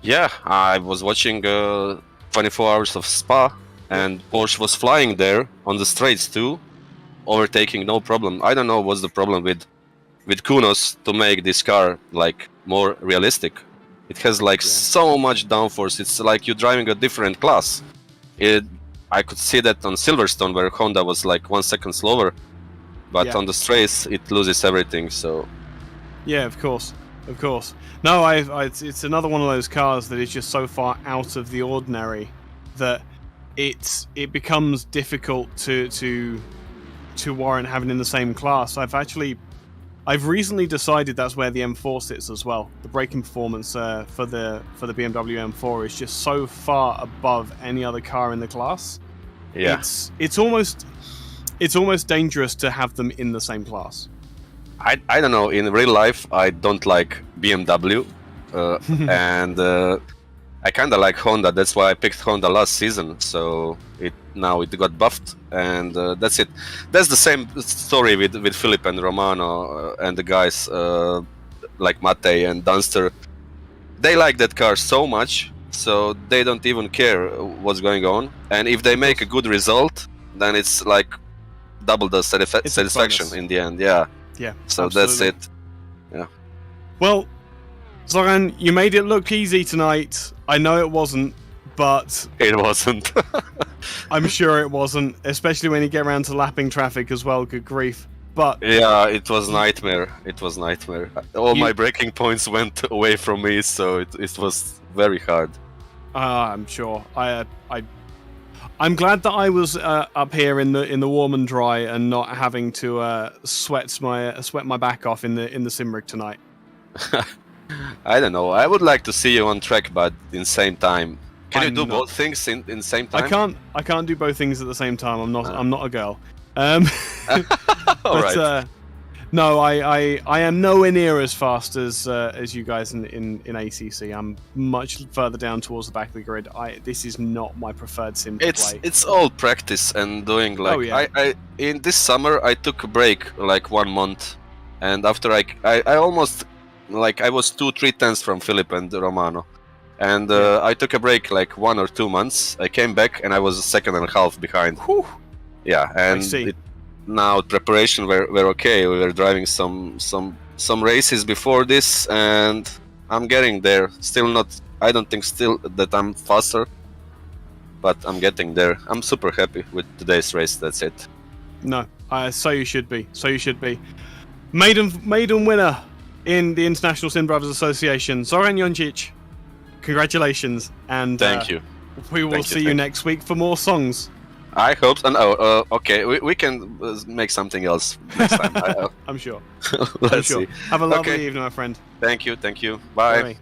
Yeah, I was watching 24 hours of Spa, and Porsche was flying there on the straights too, overtaking no problem. I don't know what's the problem with Kunos to make this car like more realistic. It has like so much downforce. It's like you're driving a different class. I could see that on Silverstone, where Honda was like 1 second slower, but on the straights it loses everything. So yeah, of course. No, it's another one of those cars that is just so far out of the ordinary that it becomes difficult to warrant having in the same class. I've recently decided that's where the M4 sits as well. The braking performance for the BMW M4 is just so far above any other car in the class. yeah, It's almost dangerous to have them in the same class. I don't know. In real life, I don't like BMW, and I kind of like Honda. That's why I picked Honda last season. So now it got buffed, and that's it. That's the same story with Philippe and Romano and the guys like Mate and Dunster. They like that car so much, so they don't even care what's going on. And if they make a good result, then it's like double the satisfaction in the end. Yeah. Yeah. So absolutely. that's it. Yeah. Well, Zoran, you made it look easy tonight. I know it wasn't, but It wasn't. I'm sure it wasn't, especially when you get around to lapping traffic as well. Good grief. But Yeah, it was nightmare. It was nightmare. All my braking points went away from me, so it was very hard. I'm sure. I'm glad that I was up here in the warm and dry and not having to sweat my back off in the sim rig tonight. I don't know. I would like to see you on track, but in same time. Can you I'm do not- both things in same time? I can't do both things at the same time. I'm not a girl. All But, right. no, I am nowhere near as fast as you guys in ACC. I'm much further down towards the back of the grid. This is not my preferred sim to play. It's all practice and doing like Oh, yeah. I in this summer I took a break like 1 month, and after I almost like I was 2-3 tenths from Philip and Romano, and I took a break like 1 or 2 months. I came back and I was a second and a half behind. Whew. Yeah, and I see. now preparation we're okay. We were driving some races before this, and I'm getting there. Still not. I don't think still that I'm faster, but I'm getting there. I'm super happy with today's race. That's it. No. So you should be. So you should be. Maiden winner in the International Sim Drivers Association, Zoran Joncic. Congratulations, and Thank you. We will see you next week for more songs. I hope so. Okay, we can make something else next time. I'm sure. Let's see. Have a lovely evening, my friend. Thank you. Bye.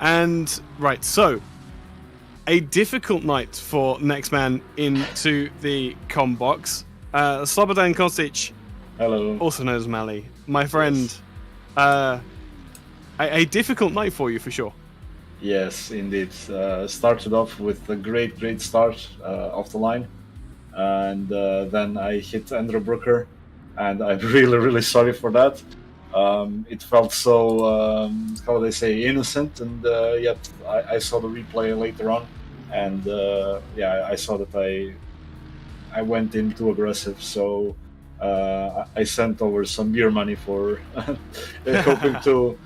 And right, so a difficult night for next man into the com box. Slobodan Kostic, hello, also known as Mali, my friend. A difficult night for you for sure. Yes, indeed. Started off with a great start off the line, and then I hit Andrew Brooker, and I'm really sorry for that. It felt so, how would I say, innocent, and yet I saw the replay later on, and I saw that I went in too aggressive, so I sent over some beer money for hoping to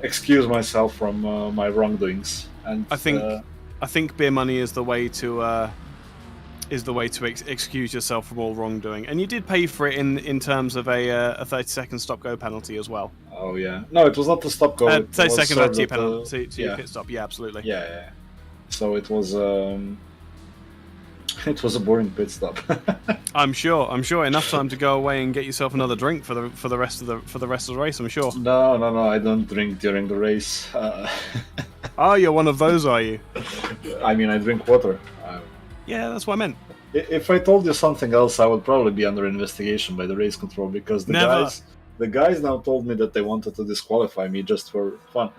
excuse myself from my wrongdoings. And I think beer money is the way to excuse yourself from all wrongdoing, and you did pay for it in terms of a 30-second stop-go penalty as well. Oh yeah, no, it was not the stop-go. 30-second penalty to your pit stop. Yeah, absolutely. Yeah. So it was a boring pit stop. I'm sure enough time to go away and get yourself another drink for the rest of the race. I'm sure. No, I don't drink during the race. Oh, you're one of those, are you? I mean, I drink water. Yeah, that's what I meant. If I told you something else, I would probably be under investigation by the race control, because the guys now told me that they wanted to disqualify me just for fun.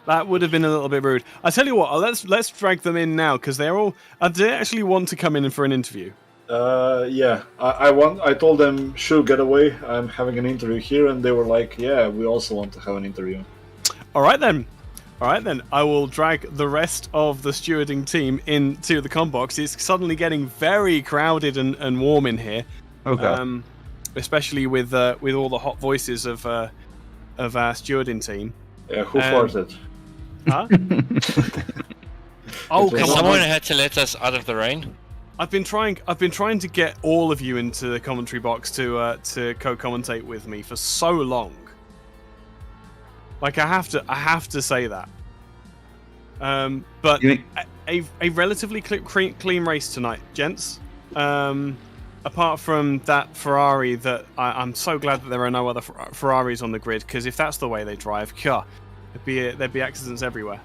That would have been a little bit rude. I tell you what, let's drag them in now, because they actually want to come in for an interview. Yeah, I told them, sure, get away. I'm having an interview here, and they were like, yeah, we also want to have an interview. All right then. I will drag the rest of the stewarding team into the com box. It's suddenly getting very crowded and warm in here. Okay. Especially with all the hot voices of our stewarding team. Yeah, who farted? Huh? Oh, come on! Someone had to let us out of the rain. I've been trying to get all of you into the commentary box to co-commentate with me for so long. Like I have to say that. But a relatively clean race tonight, gents. Apart from that Ferrari, that I'm so glad that there are no other Ferraris on the grid, because if that's the way they drive, there'd be accidents everywhere.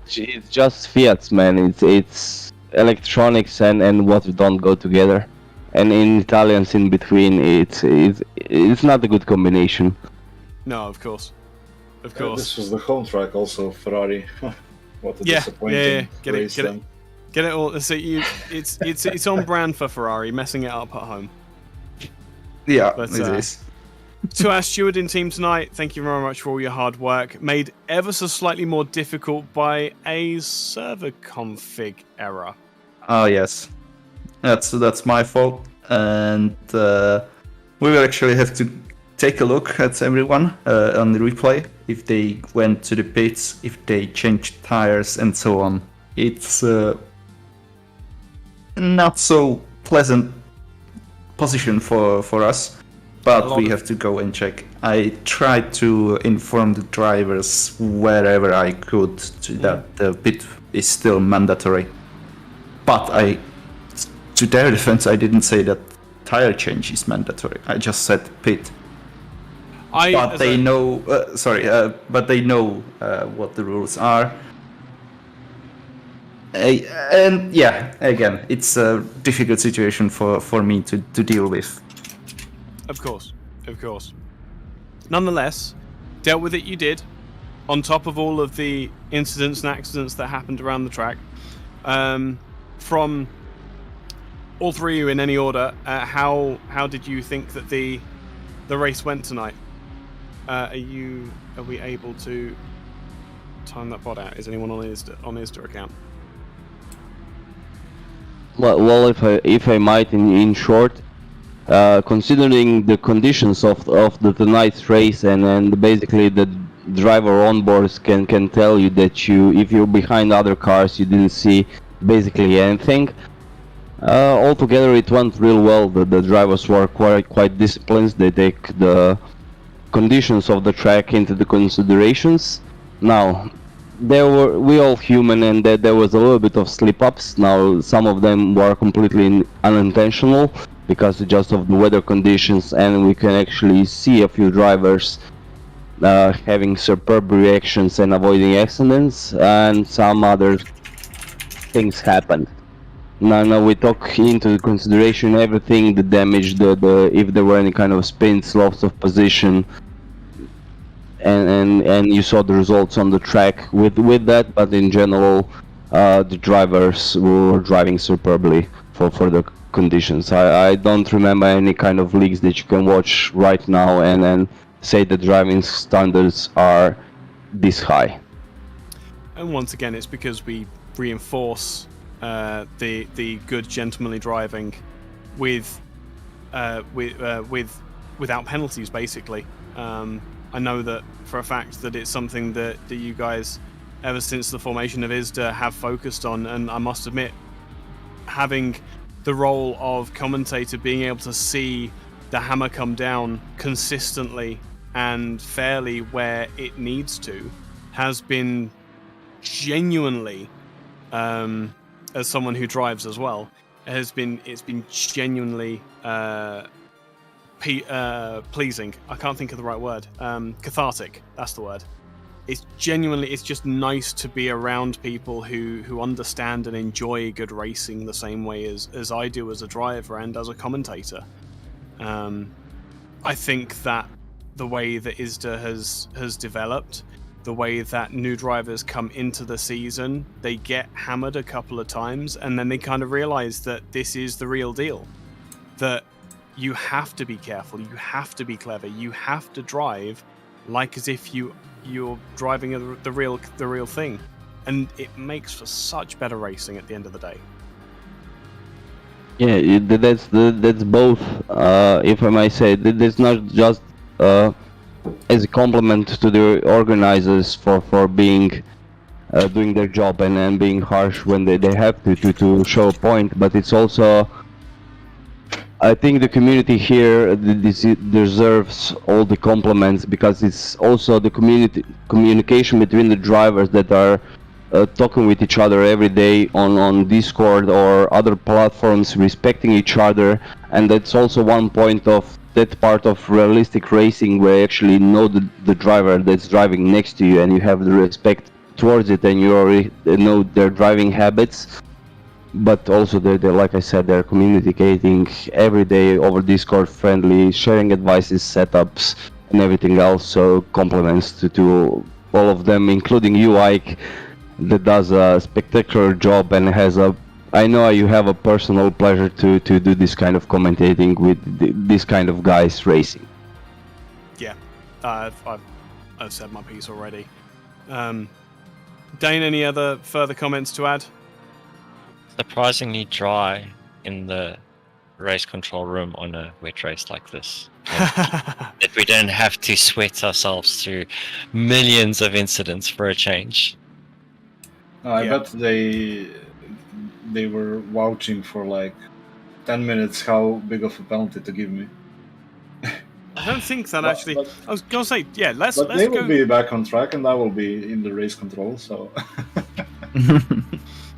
It's just Fiats, man. It's electronics and what don't go together, and in Italians in between, it's not a good combination. No, of course. This was the home track, also Ferrari. What a disappointing race then. Get it all. So it's on brand for Ferrari, messing it up at home. Yeah, but, it is. To our stewarding team tonight, thank you very much for all your hard work. Made ever so slightly more difficult by a server config error. Oh yes, that's my fault, and we will actually have to take a look at everyone on the replay, if they went to the pits, if they changed tires, and so on. It's not so pleasant position for us, but we have to go and check. I tried to inform the drivers wherever I could that the pit is still mandatory, but to their defense, I didn't say that tire change is mandatory. I just said pit. But they know what the rules are. And yeah, again, it's a difficult situation for me to deal with. Of course. Nonetheless, dealt with it you did, on top of all of the incidents and accidents that happened around the track. From all three of you in any order, how did you think that the race went tonight? Are we able to time that bot out? Is anyone on ISDA account? Well, if I might, in short, considering the conditions of the tonight's race, and basically the driver on boards can tell you that if you're behind other cars, you didn't see basically anything. Altogether, it went real well. The drivers were quite disciplined. They take the conditions of the track into the considerations. Now, we all human, and there was a little bit of slip-ups. Now, some of them were completely unintentional because just of the weather conditions, and we can actually see a few drivers having superb reactions and avoiding accidents, and some other things happened. Now we took into consideration everything, the damage, the if there were any kind of spins, loss of position, and you saw the results on the track with that. But in general, the drivers were driving superbly for the conditions. I don't remember any kind of leaks that you can watch right now and say the driving standards are this high. And once again, it's because we reinforce the good gentlemanly driving without penalties, basically. I know that for a fact that it's something that you guys, ever since the formation of ISDA, have focused on, and I must admit, having the role of commentator, being able to see the hammer come down consistently and fairly where it needs to, has been genuinely, as someone who drives as well, it's been genuinely pleasing. I can't think of the right word. Cathartic. That's the word. It's just nice to be around people who understand and enjoy good racing the same way as I do as a driver and as a commentator. I think that the way that ISDA has developed, the way that new drivers come into the season, they get hammered a couple of times, and then they kind of realize that this is the real deal. That you have to be careful, you have to be clever, you have to drive like as if you're driving the real thing, and it makes for such better racing at the end of the day. Yeah, that's both. If I might say, that's not just as a compliment to the organizers for being doing their job and being harsh when they have to show a point, but it's also, I think the community here deserves all the compliments, because it's also the communication between the drivers that are talking with each other every day on Discord or other platforms, respecting each other, and that's also one point of that part of realistic racing where you actually know the driver that's driving next to you, and you have the respect towards it, and you already know their driving habits. But also, they're like I said, they're communicating every day over Discord, friendly, sharing advices, setups, and everything else. So compliments to all of them, including you, Ike, that does a spectacular job and has a. I know you have a personal pleasure to do this kind of commentating with this kind of guys racing. Yeah, I've said my piece already. Dane, any other further comments to add? Surprisingly dry in the race control room on a wet race like this. That we don't have to sweat ourselves through millions of incidents for a change. I bet they were vouching for like 10 minutes how big of a penalty to give me. I don't think that actually. I was gonna say, yeah. Let's they go. will be back on track, and I will be in the race control. So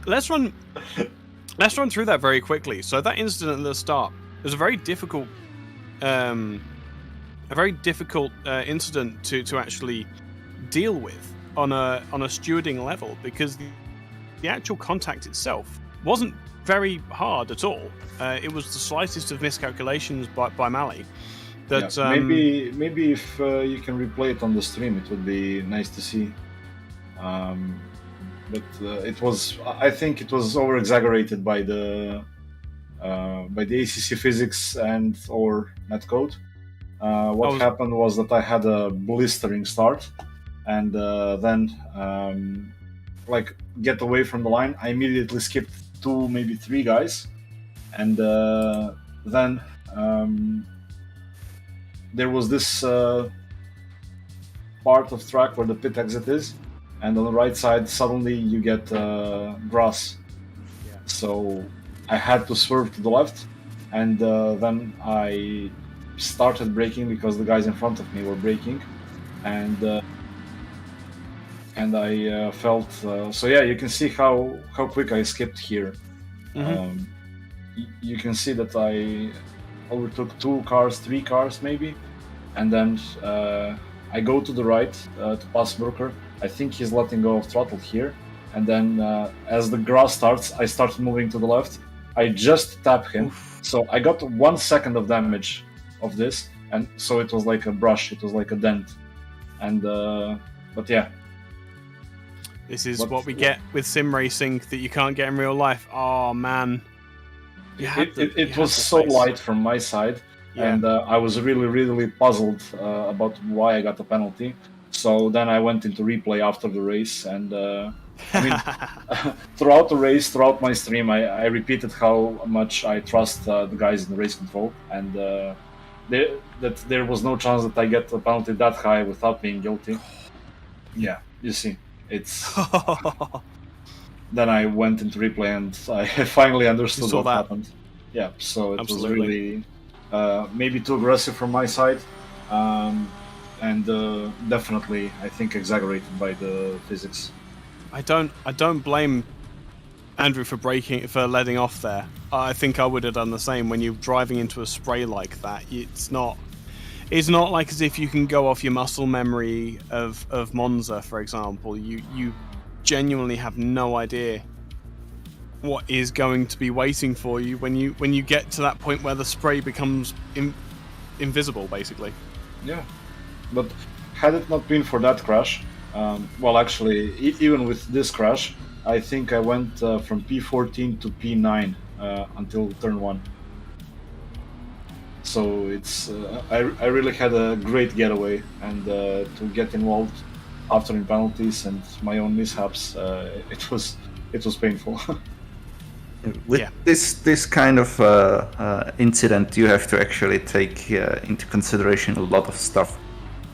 Let's run through that very quickly. So that incident at the start was a very difficult incident to actually deal with on a stewarding level, because the actual contact itself wasn't very hard at all. It was the slightest of miscalculations by Mali. That maybe if you can replay it on the stream, it would be nice to see. But it was, I think, it was over exaggerated by the ACC physics and or netcode. What happened was that I had a blistering start, and then like get away from the line. I immediately skipped 2, maybe 3 guys, and then there was this part of track where the pit exit is, and on the right side suddenly you get grass so I had to swerve to the left, and then I started braking because the guys in front of me were braking, and I felt so. Yeah, you can see how quick I skipped here. You can see that I overtook 3 cars maybe, and then I go to the right to pass Brooker. I think he's letting go of throttle here, and then as the grass starts, I start moving to the left. I just tap him, so I got 1 second of damage of this, and so it was like a brush, it was like a dent, and but yeah. This is what we get with sim racing that you can't get in real life. Oh man. It was so light from my side, and I was really puzzled about why I got the penalty. So then I went into replay after the race, and I mean, throughout the race, throughout my stream, I repeated how much I trust the guys in the race control, and that there was no chance that I get a penalty that high without being guilty. Yeah, you see, it's. Then I went into replay and I finally understood what happened. Yeah, so it was really maybe too aggressive from my side, and definitely I think exaggerated by the physics. I don't blame Andrew for letting off there. I think I would have done the same. When you're driving into a spray like that, it's not like as if you can go off your muscle memory of Monza, for example. You genuinely have no idea what is going to be waiting for you when you get to that point where the spray becomes invisible, basically. Yeah, but had it not been for that crash, well, actually, even with this crash, I think I went from P14 to P9 until turn 1. So it's I really had a great getaway, and to get involved after in penalties and my own mishaps, it was painful. With this kind of incident, you have to actually take into consideration a lot of stuff.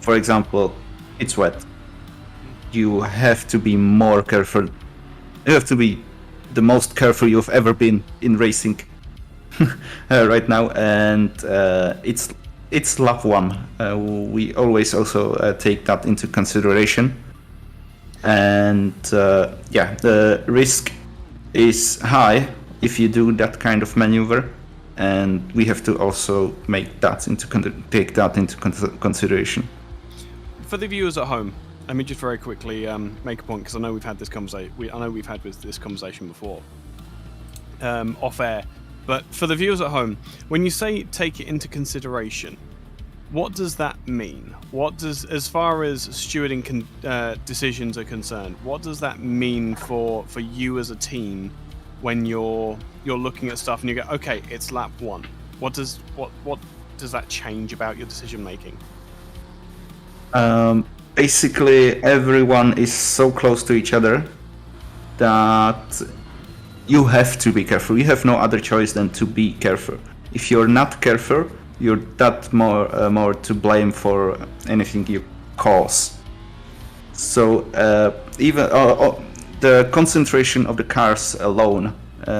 For example, it's wet. You have to be more careful. You have to be the most careful you've ever been in racing right now, and it's lap 1. We always also take that into consideration, and the risk is high if you do that kind of maneuver, and we have to also take that into consideration. For the viewers at home, let me just very quickly make a point, because I know we've had this conversation before off air. But for the viewers at home, when you say take it into consideration, what does that mean? As far as stewarding decisions are concerned, what does that mean for you as a team when you're looking at stuff and you go, okay, it's lap 1? What does that change about your decision making? Basically, everyone is so close to each other that you have to be careful. You have no other choice than to be careful. If you're not careful, you're that more to blame for anything you cause. So even the concentration of the cars alone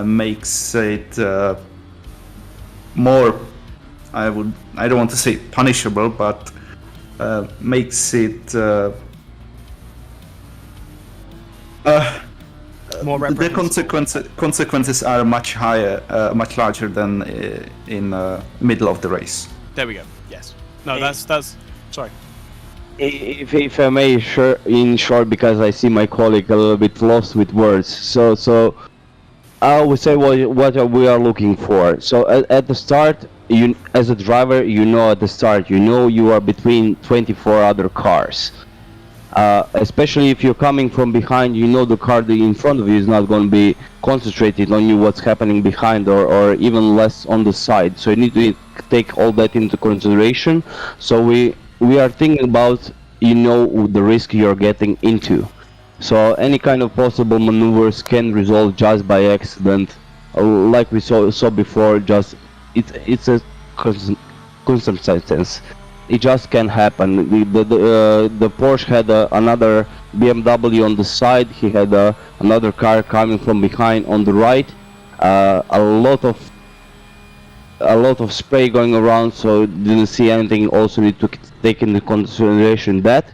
makes it more. I don't want to say punishable, but makes it. The consequences are much higher, much larger than in middle of the race. There we go. Yes. No, that's. Sorry. If I may, in short, because I see my colleague a little bit lost with words. So I would say what we are looking for. So at the start, you as a driver, at the start, you are between 24 other cars. Especially if you're coming from behind, the car in front of you is not going to be concentrated on you, what's happening behind, or even less on the side. So you need to take all that into consideration. So we are thinking about, the risk you're getting into. So any kind of possible maneuvers can result just by accident, like we saw before. Just it's a circumstance. It just can happen. The Porsche had another BMW on the side. He had another car coming from behind on the right, a lot of spray going around, so didn't see anything. Also need to take into consideration that.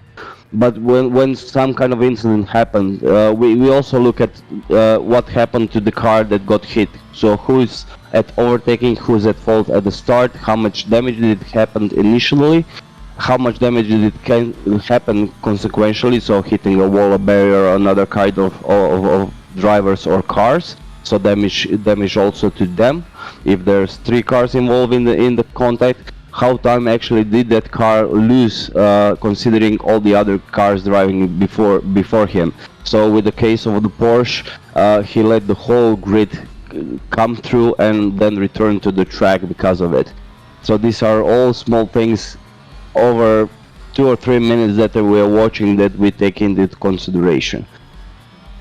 But when some kind of incident happened, we also look at what happened to the car that got hit. So who's at overtaking, who's at fault at the start, how much damage did it happen initially, how much damage did it happen consequentially, so hitting a wall, a barrier, or another kind of drivers or cars. So damage also to them. If there's 3 cars involved in the contact, how time actually did that car lose, considering all the other cars driving before him. So with the case of the Porsche, he let the whole grid come through and then return to the track because of it. So these are all small things over 2 or 3 minutes that we are watching that we take into consideration.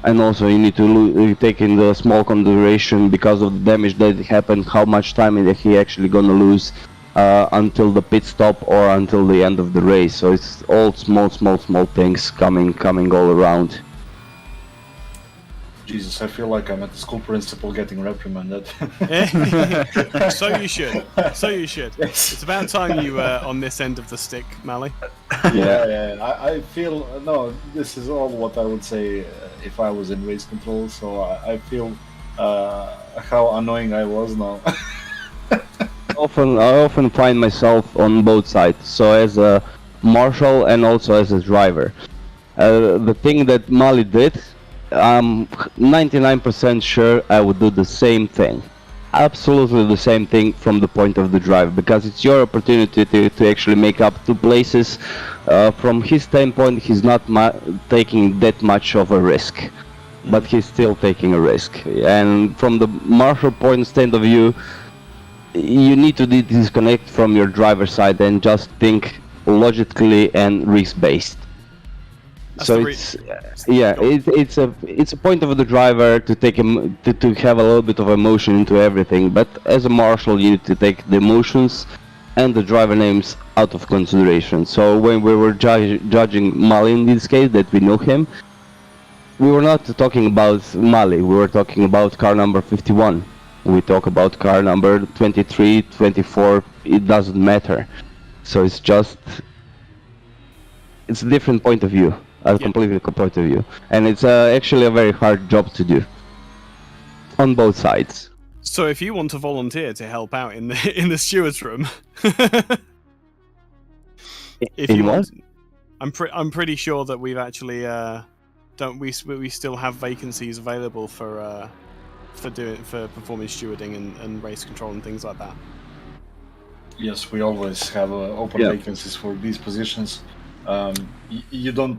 And also you need to take in the small consideration because of the damage that happened, how much time is he actually gonna lose until the pit stop or until the end of the race. So it's all small things coming all around. Jesus, I feel like I'm at the school principal getting reprimanded. So you should. So you should. Yes. It's about time you were on this end of the stick, Mally. Yeah. I feel no. This is all what I would say if I was in race control. So I feel how annoying I was now. I often find myself on both sides. So as a marshal and also as a driver. The thing that Mali did, I'm 99% sure I would do the same thing. Absolutely the same thing from the point of the driver, because it's your opportunity to actually make up 2 places. From his standpoint, he's not taking that much of a risk, but he's still taking a risk. And from the marshal point stand of view, you need to disconnect from your driver's side and just think logically and risk-based. So it's a point of the driver to take to have a little bit of emotion into everything, but as a marshal you need to take the emotions and the driver names out of consideration. So when we were judging Mali in this case, that we know him, we were not talking about Mali, we were talking about car number 51. We talk about car number 23, 24, it doesn't matter. So it's a different point of view. A completely different point of view, and it's actually a very hard job to do on both sides. So if you want to volunteer to help out in the stewards room, I'm pretty sure that we've actually we still have vacancies available for performance stewarding and race control and things like that. Yes, we always have open vacancies for these positions. You don't.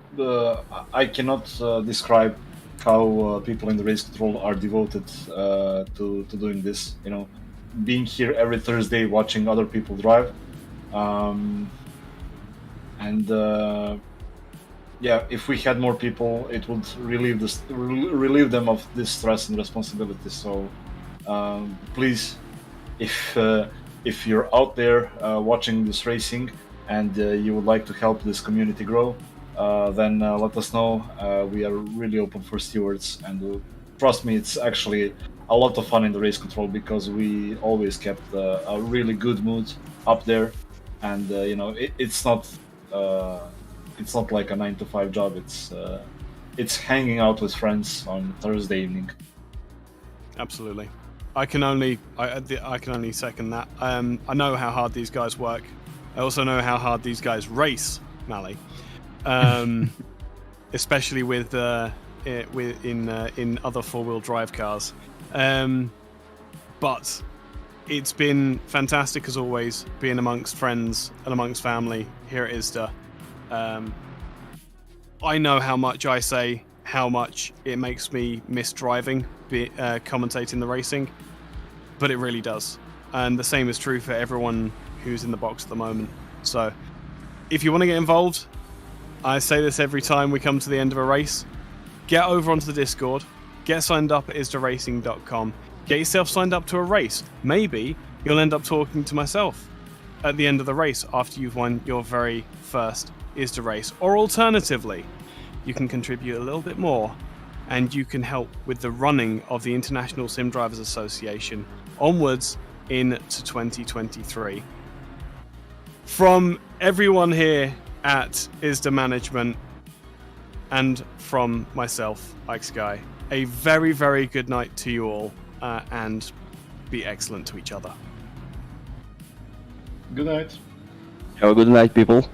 I cannot describe how people in the race control are devoted to doing this. You know, being here every Thursday, watching other people drive, if we had more people, it would relieve them of this stress and responsibility. So, please, if you're out there watching this racing, and you would like to help this community grow, then let us know. We are really open for stewards, and trust me, it's actually a lot of fun in the race control because we always kept a really good mood up there, and it's not like a 9-to-5 job. It's hanging out with friends on Thursday evening. Absolutely, I can only second that. I know how hard these guys work. I also know how hard these guys race, Mally, especially with in other 4-wheel drive cars. But it's been fantastic as always, being amongst friends and amongst family here at ISDA. I know how much I say how much it makes me miss driving, commentating the racing, but it really does. And the same is true for everyone who's in the box at the moment. So if you want to get involved, I say this every time we come to the end of a race, get over onto the Discord, get signed up at isdaracing.com, get yourself signed up to a race. Maybe you'll end up talking to myself at the end of the race after you've won your very first ISDA race. Or alternatively, you can contribute a little bit more and you can help with the running of the International Sim Drivers Association onwards into 2023. From everyone here at ISDA Management and from myself, Ike Sky, a very, very good night to you all, and be excellent to each other. Good night. Have a good night, people.